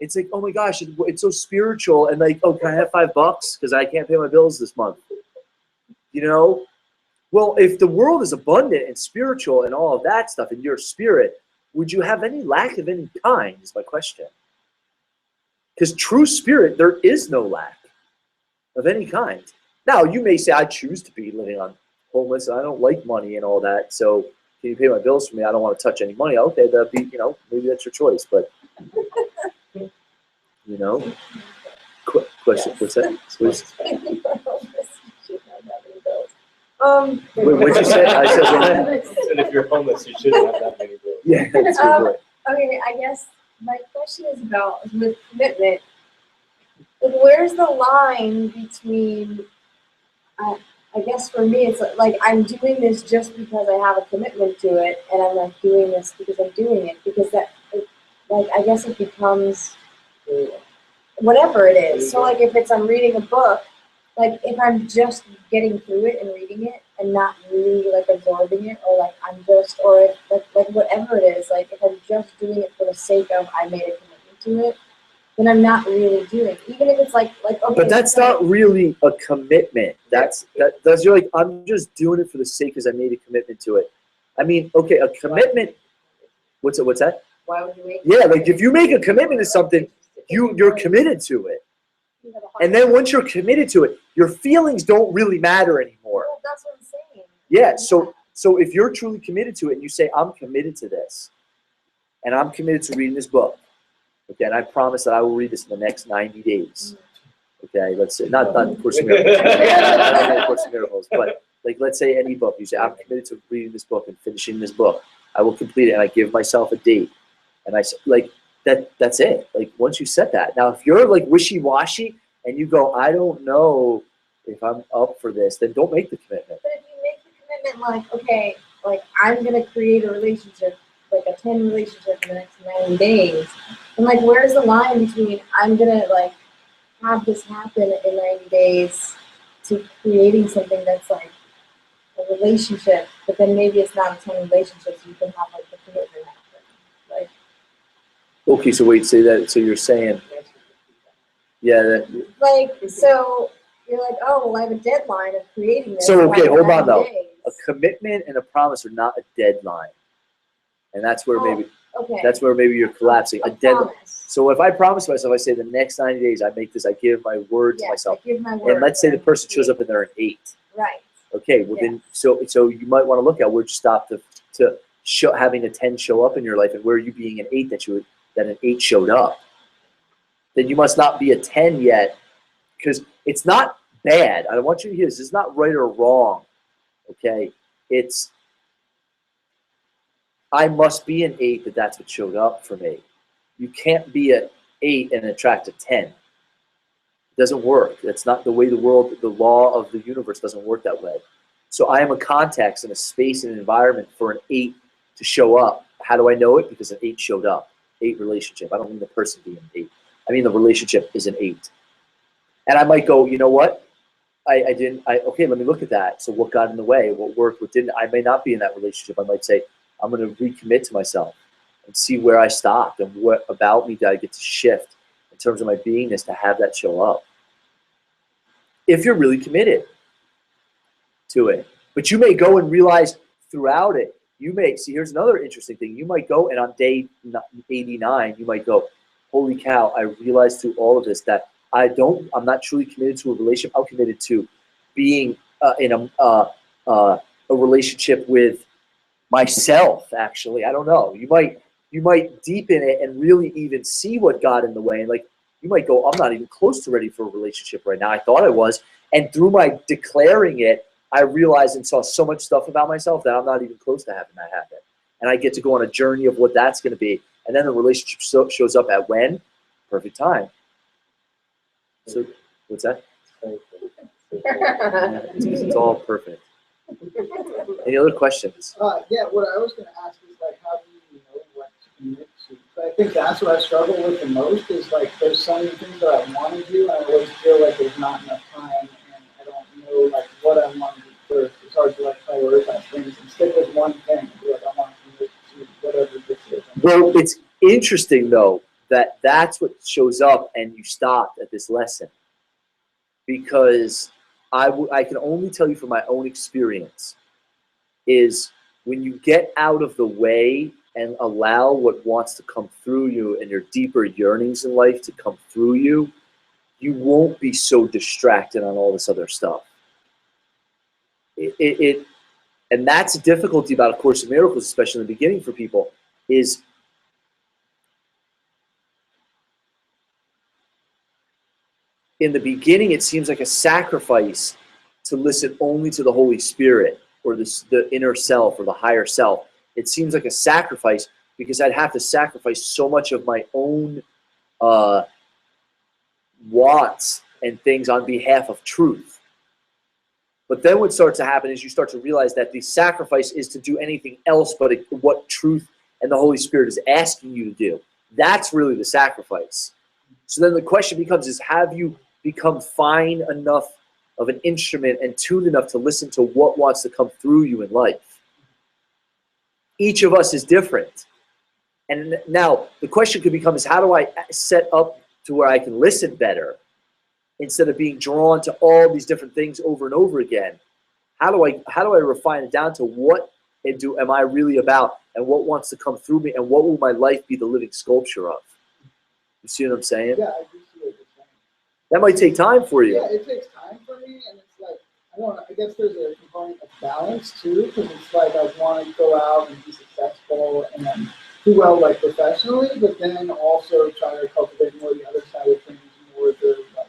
it's like, oh my gosh, it's so spiritual. And like, oh, can I have $5 because I can't pay my bills this month? You know? Well, if the world is abundant and spiritual and all of that stuff in your spirit, would you have any lack of any kind is my question. Because true spirit, there is no lack of any kind. Now, you may say, I choose to be living on homeless. I don't like money and all that. So can you pay my bills for me? I don't want to touch any money. Okay, that'd be, maybe that's your choice. But, question. Yes. What's that? Please. Wait, what'd you say? I said, And if you're homeless, you shouldn't have that many bills. yeah, that's good. Okay, I guess my question is about with commitment. Like, where's the line between? I guess for me, it's like I'm doing this just because I have a commitment to it, and I'm not doing this because I'm doing it because I guess it becomes whatever it is. So like if I'm reading a book, like if I'm just getting through it and reading it and not really like absorbing it, or like I'm just, or if, like whatever it is, like if I'm just doing it for the sake of I made a commitment to it, then I'm not really doing it. Even if it's like okay. But that's not really a commitment. That's you're like, I'm just doing it for the sake because I made a commitment to it. I mean, okay, a commitment. What's that? Why would you make? Yeah, like if you make a commitment to something, you're committed to it. And then once you're committed to it, your feelings don't really matter anymore. Well, that's what I'm saying. Yeah, so if you're truly committed to it and you say, I'm committed to this, and I'm committed to reading this book, okay, and I promise that I will read this in the next 90 days. Okay, let's say, not Course in Miracles, not Course in Miracles, but like let's say any book, you say, I'm committed to reading this book and finishing this book. I will complete it, and I give myself a date. And I like, that's it. Like once you set that. Now, if you're like wishy-washy and you go, I don't know if I'm up for this, then don't make the commitment. But if you make the commitment, like, okay, like I'm gonna create a relationship, like a 10 relationship in the next 90 days, and like where's the line between I'm gonna like have this happen in 90 days to creating something that's like a relationship, but then maybe it's not a 10 relationship, so you can have like the commitment happen. Like, Okay, so wait, say that. So you're saying Yeah. That, Like, so you're like, oh, well, I have a deadline of creating this. So, okay, by hold on, 90 though. days. a commitment and a promise are not a deadline, and that's where maybe Okay. that's where maybe you're collapsing. A deadline. promise. So if I promise myself, I say the next 90 days I make this, I give my word to Yes, myself. I give my word. And let's say the but person shows up and they're an 8. Right. Okay, well then, so you might want to look at where'd you stop to show having a 10 show up in your life, and where are you being an 8 that an 8 showed up. Then you must not be a 10 yet, because it's not bad. I want you to hear this. It's not right or wrong. Okay, it's I must be an 8 that's what showed up for me. You can't be an 8 and attract a 10. It doesn't work. That's not the way the law of the universe doesn't work that way. So I am a context and a space and an environment for an 8 to show up. How do I know it? Because an 8 showed up. 8 relationship. I don't mean the person being an 8. I mean the relationship is an 8. And I might go, you know what? Okay, let me look at that. So what got in the way? What worked? What didn't? I may not be in that relationship. I might say, I'm going to recommit to myself and see where I stopped and what about me did I get to shift in terms of my beingness to have that show up. If you're really committed to it. But you may go and realize throughout it, here's another interesting thing. You might go and on day 89, you might go, holy cow, I realized through all of this that I'm not truly committed to a relationship. I'm committed to being in a relationship with myself, actually. I don't know. You might deepen it and really even see what got in the way. And like, you might go, I'm not even close to ready for a relationship right now. I thought I was. And through my declaring it, I realized and saw so much stuff about myself that I'm not even close to having that happen. And I get to go on a journey of what that's going to be. And then the relationship shows up at when? Perfect time. So, what's that? It's all perfect. Any other questions? Yeah, what I was going to ask is, like, how do you know what to commit to? But I think that's what I struggle with the most is, like, there's so many things that I want to do, and I always feel like there's not enough time, and I don't know, like, what I want to do first. It's hard to, like, prioritize things and stick with one thing and be like, I want to commit to whatever this is. Well, it's interesting, though, that's what shows up and you stopped at this lesson. Because I can only tell you from my own experience is when you get out of the way and allow what wants to come through you and your deeper yearnings in life to come through you, you won't be so distracted on all this other stuff. And that's a difficulty about A Course in Miracles, especially in the beginning for people, is in the beginning, it seems like a sacrifice to listen only to the Holy Spirit or the inner self or the higher self. It seems like a sacrifice because I'd have to sacrifice so much of my own wants and things on behalf of truth. But then what starts to happen is you start to realize that the sacrifice is to do anything else but what truth and the Holy Spirit is asking you to do. That's really the sacrifice. So then the question becomes is, have you become fine enough of an instrument and tuned enough to listen to what wants to come through you in life? Each of us is different. And now the question could become is, how do I set up to where I can listen better instead of being drawn to all these different things over and over again? How do I refine it down to what am I really about and what wants to come through me and what will my life be the living sculpture of? You see what I'm saying? Yeah, I do see what you're saying. That might take time for you. Yeah, it takes time for me, and it's like, I don't know, I guess there's a component of balance too, because it's like I want to go out and be successful and do well, like, professionally, but then also try to cultivate more the other side of things, more the, like,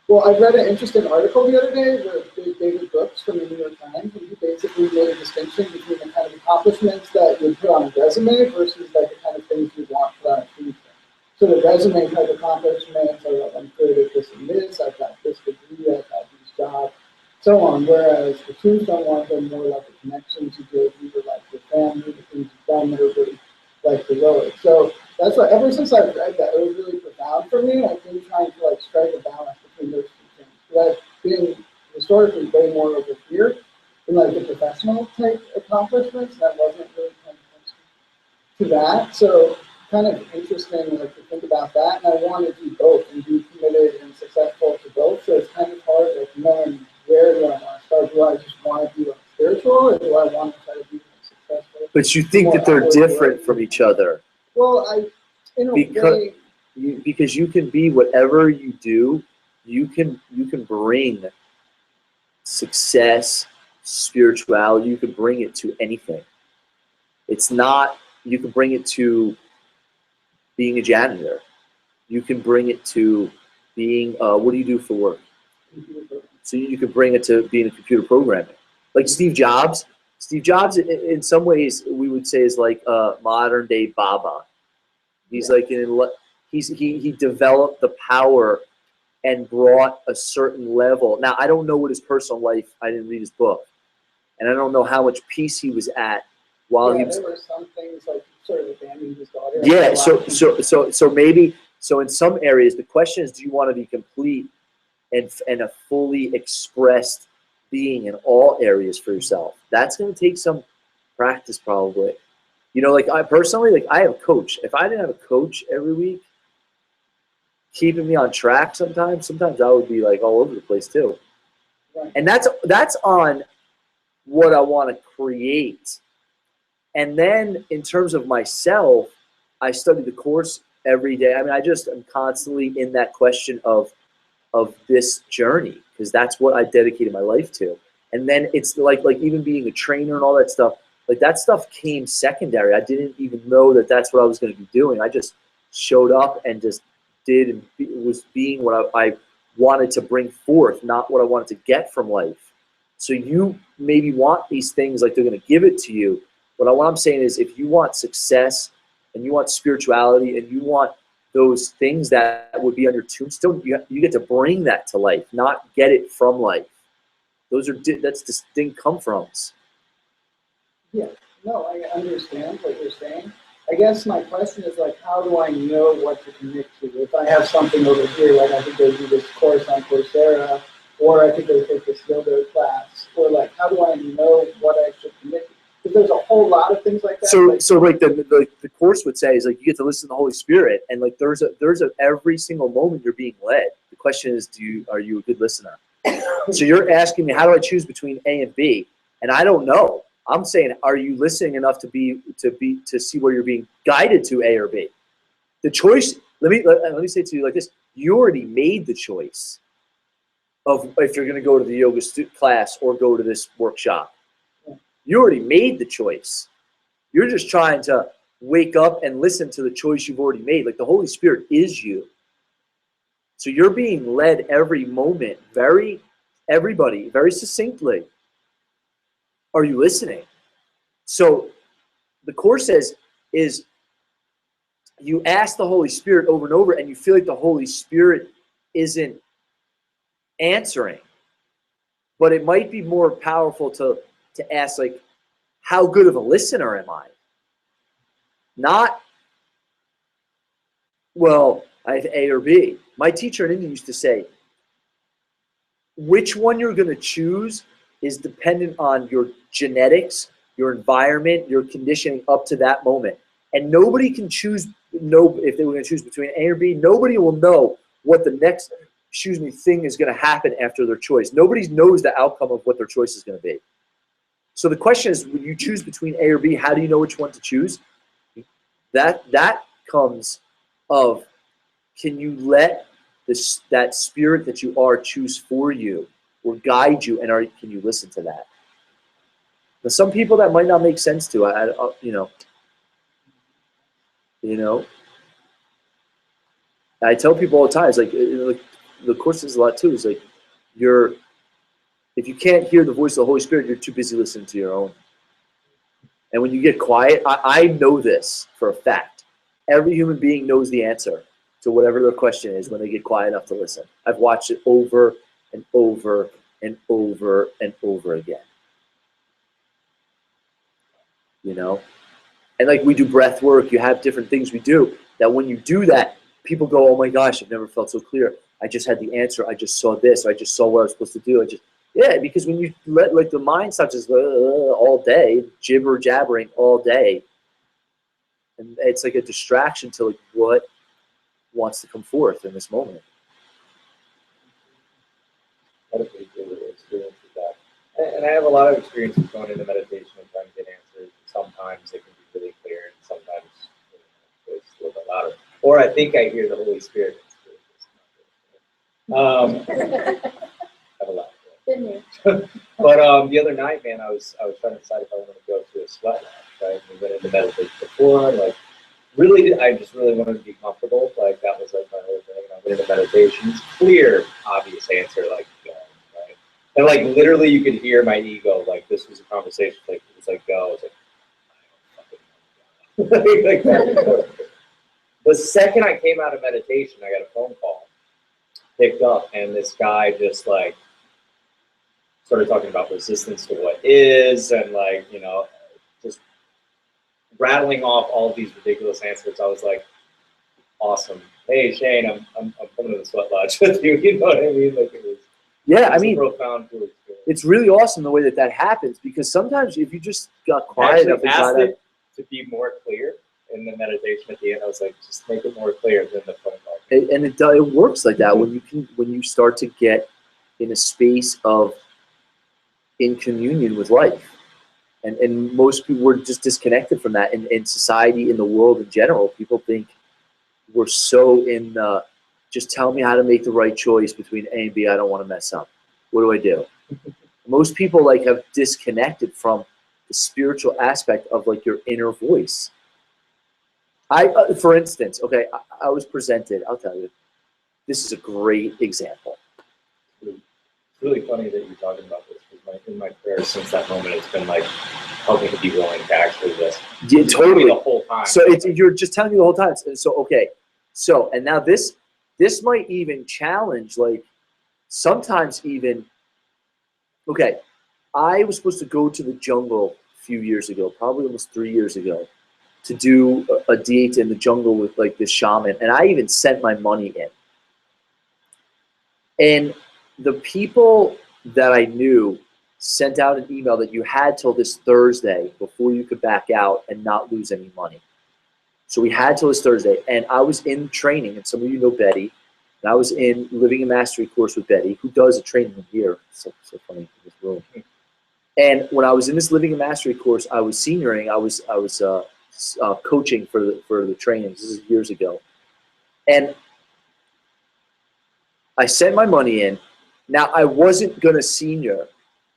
well, I read an interesting article the other day with David Brooks from the New York Times, and he basically made a distinction between the kind of accomplishments that you put on a resume versus, like, the kind of things you want put on a tombstone. So the resume type accomplishments are like, I'm good at this and this, I've got this degree, I've got these jobs, so on. Whereas the tombstone ones are more like the connections you build, either like your family, the things you've done that are really like heroic. So that's why ever since I've read that, it was really profound for me. I've been trying to, like, strike a balance between those two things. Because I've been historically way more over here in, like, the professional type accomplishments. That wasn't really kind of to that. So kind of interesting, like, to think about that, and I want to do both and be committed committed and successful to both. So it's kind of hard, like, knowing where do I want to start. Do I just want to be like spiritual, or do I want to try to be successful? But you think that they're different from each other. Well, in a way, because you can be whatever you do, you can bring success, spirituality, you can bring it to anything. It's not, you can bring it to being a janitor. You can bring it to being, what do you do for work? So you can bring it to being a computer programmer. Like Steve Jobs. Steve Jobs, in some ways, we would say is like a modern day Baba. He's like, he developed the power and brought a certain level. Now, I don't know what his personal life, I didn't read his book. And I don't know how much peace he was at while he was. There were some things like sort of abandoning his daughter. Yeah, so maybe, so in some areas, the question is, do you want to be complete and a fully expressed being in all areas for yourself? That's going to take some practice probably. You know, like I personally, like I have a coach. If I didn't have a coach every week, keeping me on track sometimes I would be like all over the place too. Right. And that's on what I want to create. And then in terms of myself, I study the Course every day. I mean, I just am constantly in that question of this journey, because that's what I dedicated my life to. And then it's like even being a trainer and all that stuff, like that stuff came secondary. I didn't even know that that's what I was going to be doing. I just showed up and just did and was being what I wanted to bring forth, not what I wanted to get from life. So you maybe want these things, like they're going to give it to you. But what I'm saying is, if you want success and you want spirituality and you want those things that would be on your tombstone, you get to bring that to life, not get it from life. That's distinct come froms. Yeah, no, I understand what you're saying. I guess my question is, like, how do I know what to commit to? If I have something over here, like I think they do this course on Coursera, or I think they take this yoga class, or like, how do I know what I should commit to? Because there's a whole lot of things like that. So like the Course would say is, like, you get to listen to the Holy Spirit, and like there's a every single moment you're being led. The question is, are you a good listener? So you're asking me, how do I choose between A and B? And I don't know. I'm saying, are you listening enough to see where you're being guided to, A or B? The choice. Let me say to you like this: you already made the choice of if you're going to go to the yoga class or go to this workshop. You already made the choice. You're just trying to wake up and listen to the choice you've already made. Like the Holy Spirit is you. So you're being led every moment, very succinctly. Are you listening? So the Course says is you ask the Holy Spirit over and over, and you feel like the Holy Spirit isn't answering. But it might be more powerful to ask, like, how good of a listener am I? Not, well, I have A or B. My teacher in India used to say, which one you're going to choose is dependent on your genetics, your environment, your conditioning up to that moment. And nobody can choose, if they were going to choose between A or B, nobody will know what the next, thing is going to happen after their choice. Nobody knows the outcome of what their choice is going to be. So the question is, when you choose between A or B, how do you know which one to choose? That comes of, can you let that spirit that you are choose for you or guide you, and can you listen to that? Now, some people that might not make sense to. I tell people all the time, it's like the Course is a lot too. It's like if you can't hear the voice of the Holy Spirit, you're too busy listening to your own. And when you get quiet, I know this for a fact. Every human being knows the answer to whatever their question is when they get quiet enough to listen. I've watched it over and over and over and over again. You know? And like we do breath work, you have different things we do, that when you do that, people go, oh my gosh, I've never felt so clear. I just had the answer. I just saw this. I just saw what I was supposed to do. Yeah, because when you let the mind start just all day, jabbering all day, and it's like a distraction to like what wants to come forth in this moment. and I have a lot of experience with going into meditation and trying to get answers. Sometimes it can be really clear, and sometimes it's a little bit louder. Or I think I hear the Holy Spirit. Have a lot. Been there. But the other night, man, I was trying to decide if I wanted to go to a sweat lodge. Right, we went into meditation before, like. Really, I just really wanted to be comfortable. Like that was like my whole thing. I went into meditations, clear, obvious answer, like right. And like literally, you could hear my ego. Like this was a conversation. Like it was like go. I was like, like that. The second I came out of meditation, I got a phone call, picked up, and this guy just like started talking about resistance to what is, and like just rattling off all of these ridiculous answers. I was like, awesome. Hey Shane, I'm coming to the sweat lodge with you. You know what I mean? Like it was I mean, a profound cool experience. it's really awesome the way that happens, because sometimes if you just got I quiet actually enough asked inside, it to be more clear in the meditation at the end. I was like, just make it more clear than the phone call. and it works like that when you start to get in a space of in communion with life. And most people were just disconnected from that. In society, in the world in general, people think we're so in just tell me how to make the right choice between A and B. I don't want to mess up. What do I do? Most people like have disconnected from the spiritual aspect of like your inner voice. For instance, okay, I was presented, I'll tell you, this is a great example. It's really funny that you're talking about this, because in my prayers since that moment, it's been like helping to be willing to actually just Totally. the whole time. So you're just telling me the whole time. And so, okay. So, and now this might even challenge, like sometimes even, okay, I was supposed to go to the jungle a few years ago, probably almost 3 years ago, to do a date in the jungle with like this shaman. And I even sent my money in. And the people that I knew sent out an email that you had till this Thursday before you could back out and not lose any money. So we had till this Thursday, and I was in training, and some of you know Betty, and I was in Living in Mastery course with Betty, who does a training here. So funny in this room. And when I was in this Living in Mastery course, I was senioring. I was coaching for the trainings. This is years ago, and I sent my money in. Now I wasn't gonna senior.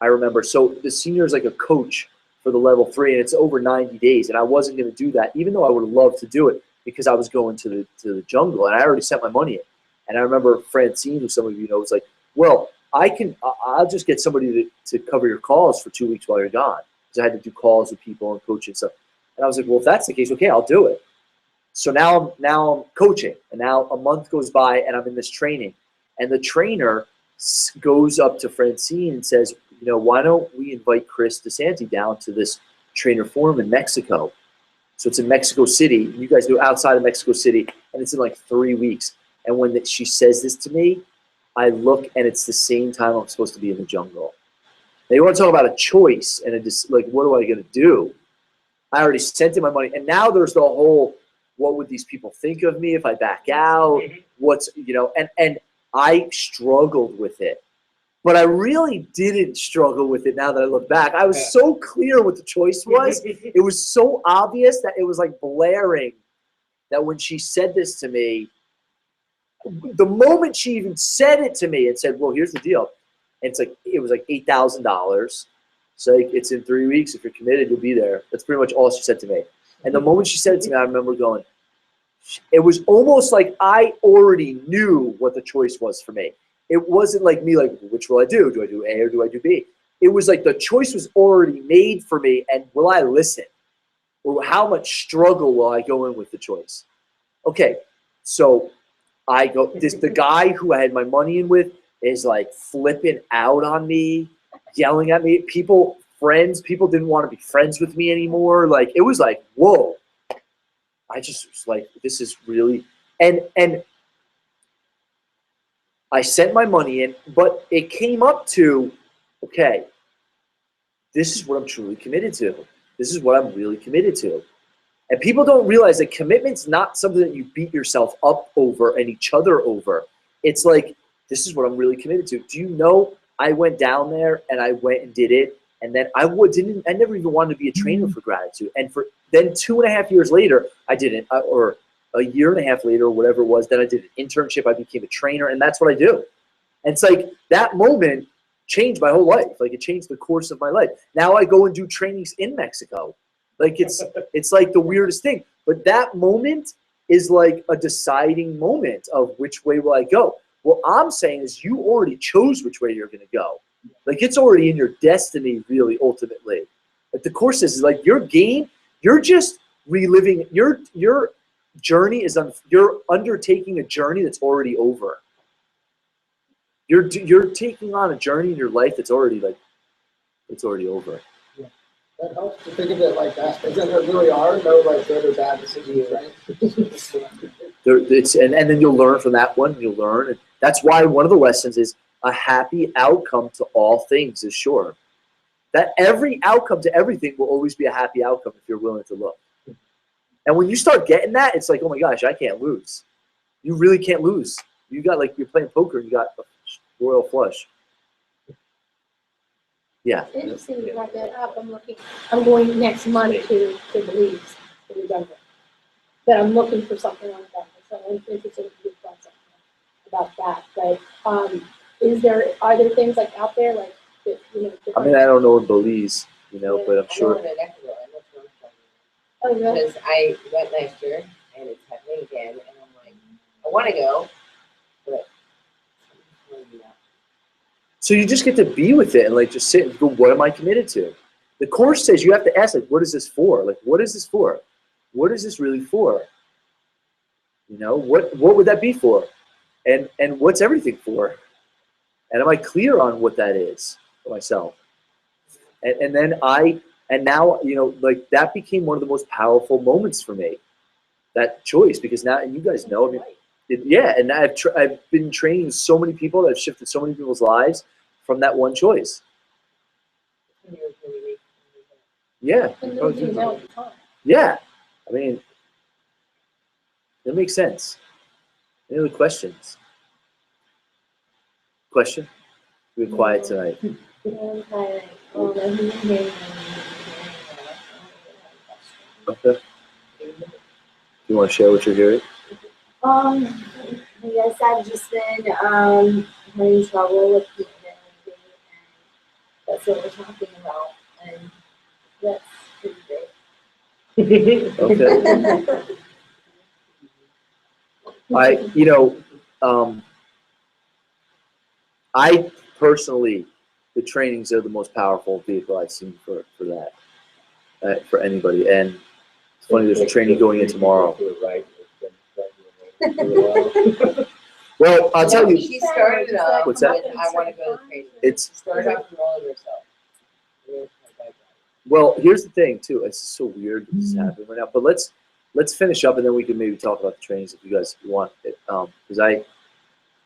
I remember. So the senior is like a coach for the level 3, and it's over 90 days. And I wasn't going to do that, even though I would have loved to do it, because I was going to the jungle, and I already sent my money in. And I remember Francine, who some of you know, was like, well, I'll just get somebody to cover your calls for 2 weeks while you're gone, because I had to do calls with people and coaching and stuff. And I was like, well, if that's the case, okay, I'll do it. So now I'm coaching, and now a month goes by, and I'm in this training, and the trainer goes up to Francine and says, why don't we invite Chris DeSanti down to this trainer forum in Mexico? So it's in Mexico City. You guys do outside of Mexico City, and it's in like 3 weeks. And when she says this to me, I look, and it's the same time I'm supposed to be in the jungle. Now you want to talk about a choice, and just like, what am I going to do? I already sent in my money, and now there's the whole, what would these people think of me if I back out? What's, and I struggled with it. But I really didn't struggle with it now that I look back. I was so clear what the choice was. It was so obvious that it was like blaring that when she said this to me, the moment she even said it to me and said, well, here's the deal. And it was like $8,000. So it's in 3 weeks. If you're committed, you'll be there. That's pretty much all she said to me. And the moment she said it to me, I remember going, it was almost like I already knew what the choice was for me. It wasn't like me, like, which will I do? Do I do A or do I do B? It was like the choice was already made for me, and will I listen? Or how much struggle will I go in with the choice? Okay, so I go, the guy who I had my money in with is like flipping out on me, yelling at me. People didn't want to be friends with me anymore. Like, it was like, whoa. I just was like, this is really, and I sent my money in, but it came up to, okay, this is what I'm truly committed to. This is what I'm really committed to. And people don't realize that commitment's not something that you beat yourself up over and each other over. It's like, this is what I'm really committed to. Do you know I went down there and I went and did it. And then I never even wanted to be a trainer for gratitude. And then 2.5 years later, I did it, or a year and a half later, or whatever it was, then I did an internship. I became a trainer, and that's what I do. And it's like that moment changed my whole life. Like it changed the course of my life. Now I go and do trainings in Mexico. Like it's like the weirdest thing. But that moment is like a deciding moment of which way will I go. What I'm saying is you already chose which way you're going to go. Like it's already in your destiny, really, ultimately. Like the course is like your game. You're just reliving your journey you're undertaking a journey that's already over. You're taking on a journey in your life that's already over. Yeah. That helps to think of it like that. Because there really are no like good or bad decisions, right? And then you'll learn from that one. You'll learn, and that's why one of the lessons is a happy outcome to all things is sure. That every outcome to everything will always be a happy outcome if you're willing to look. And when you start getting that, it's like, oh my gosh, I can't lose. You really can't lose. You got like you're playing poker and you got a royal flush. Yeah. It's interesting you brought that up. I'm going next month to Belize, to Denver. But I'm looking for something like that. So I'm interested in your thoughts about that. But are there things like out there like that, I mean, I don't know in Belize, but I'm sure. Oh, really? Because I went last year and it's happening again, and I'm like, I want to go, but maybe not. So you just get to be with it and like just sit and go, what am I committed to? The course says you have to ask, like, what is this for? Like, what is this for? What is this really for? What would that be for? And what's everything for? And am I clear on what that is for myself? And now, like that became one of the most powerful moments for me, that choice, because now, and you guys know, I mean, and I've been training so many people that have shifted so many people's lives from that one choice. Yeah. Yeah. I mean, it makes sense. Any other questions? Question? We're quiet tonight. Okay. You want to share what you're hearing? Yes, I've just been having trouble with people and that's what we're talking about, and that's pretty big. Okay. I personally, the trainings are the most powerful vehicle I've seen for that, for anybody. And it's funny, there's a training going in tomorrow. Well, I'll tell you. She started off. What's that? I want to go to training. It's Start off enrolling yourself. well. Here's the thing too. It's so weird this is happening right now. But let's finish up and then we can maybe talk about the trainings if you guys want it. Because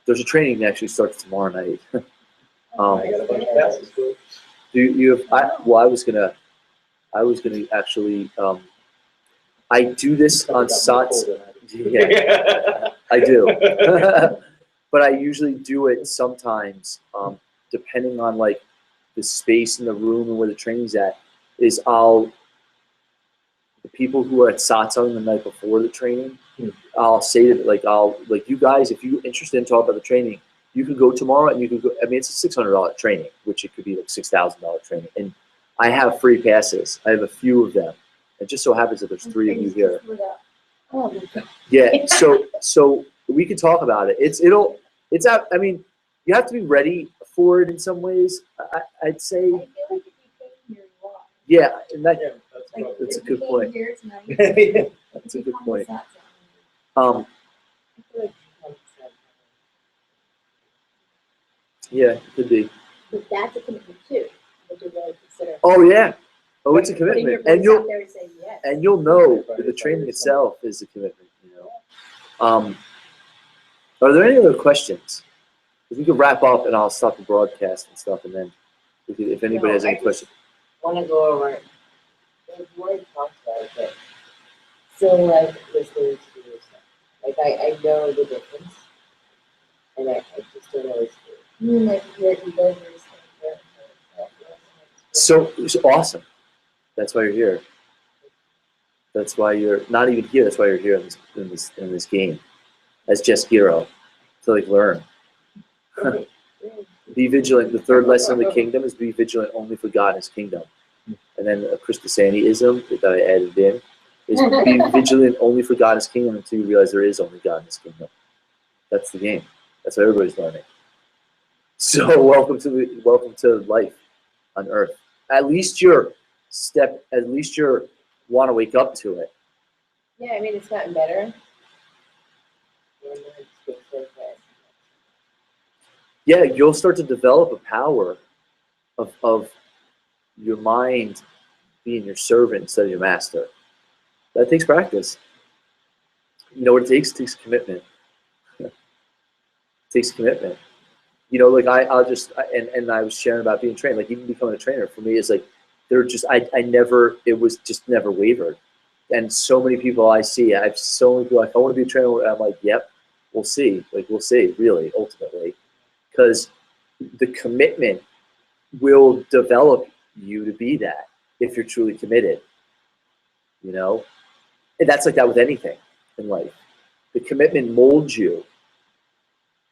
there's a training that actually starts tomorrow night. I got a bunch of passes for it. I was gonna actually. I do this on SOTs. Yeah, I do. But I usually do it sometimes, depending on like the space in the room and where the training's at. The people who are at SOTs on the night before the training, I'll say that you guys, if you're interested in talking about the training, you can go tomorrow and you can go. I mean, it's a $600 training, which it could be like $6,000 training, and I have free passes. I have a few of them. It just so happens that there's 3 of you here. Yeah, so we can talk about it. It's out. I mean, you have to be ready for it in some ways. I'd say. I feel like if you came here, you are. Yeah, and that's Like, a good point. Here tonight, That's a good point. I feel like Yeah, it could be. But that's a commitment too, would you really consider? Oh yeah. Oh, it's a Putting your commitment, voice out there and saying yes. and you'll know that the training itself is a commitment. Are there any other questions? If we could wrap up, and I'll stop the broadcast and stuff, and then if anybody has any questions. I want to go over it. We've already talked about it, but still like listening to yourself. Like I know the difference, and I just don't always do it. you mean like your ego versus So it's awesome. That's why you're here. That's why you're not even here. That's why you're here in this game, as Jess Giro, to like learn. Be vigilant. The third lesson of the kingdom is be vigilant only for God and His kingdom. And then a Christophe DeSanti-ism that I added in is be vigilant only for God and His kingdom until you realize there is only God and His kingdom. That's the game. That's what everybody's learning. So welcome to life on earth. At least you're want to wake up to it. Yeah, I mean, it's gotten better. Yeah, you'll start to develop a power of your mind being your servant instead of your master. That takes practice. You know what it takes? It takes commitment. It takes commitment. You know, like I was sharing about being trained. Like even becoming a trainer for me is like it was just never wavered. And so many people I see, I have so many people like, I want to be a trainer. And I'm like, yep, we'll see. Like we'll see, really, ultimately, because the commitment will develop you to be that if you're truly committed. You know, and that's like that with anything in life. The commitment molds you.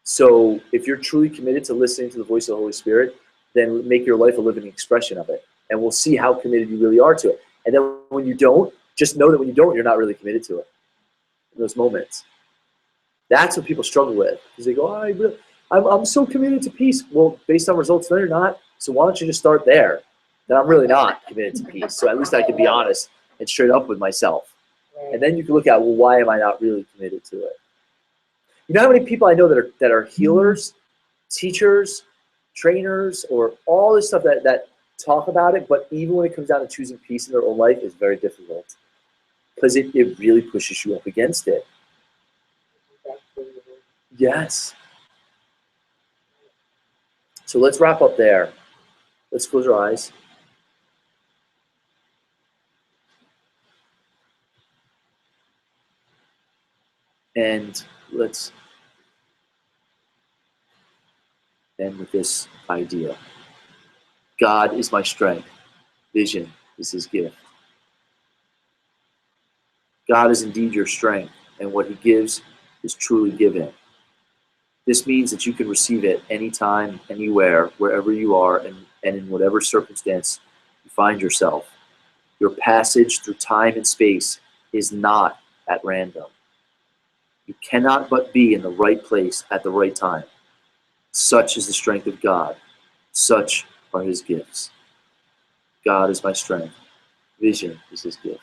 So if you're truly committed to listening to the voice of the Holy Spirit, then make your life a living expression of it. And we'll see how committed you really are to it. And then when you don't, just know that when you don't, you're not really committed to it in those moments. That's what people struggle with. Because they go, I'm so committed to peace. Well, based on results, no, you're not. So why don't you just start there? That I'm really not committed to peace. So at least I can be honest and straight up with myself. And then you can look at, well, why am I not really committed to it? You know how many people I know that are healers, teachers, trainers, or all this stuff that talk about it, but even when it comes down to choosing peace in their own life, it's very difficult because it really pushes you up against it. Yes. So let's wrap up there. Let's close our eyes. And let's end with this idea. God is my strength. Vision is His gift. God is indeed your strength, and what He gives is truly given. This means that you can receive it anytime, anywhere, wherever you are, and in whatever circumstance you find yourself. Your passage through time and space is not at random. You cannot but be in the right place at the right time. Such is the strength of God. Such are His gifts. God is my strength. Vision is His gift.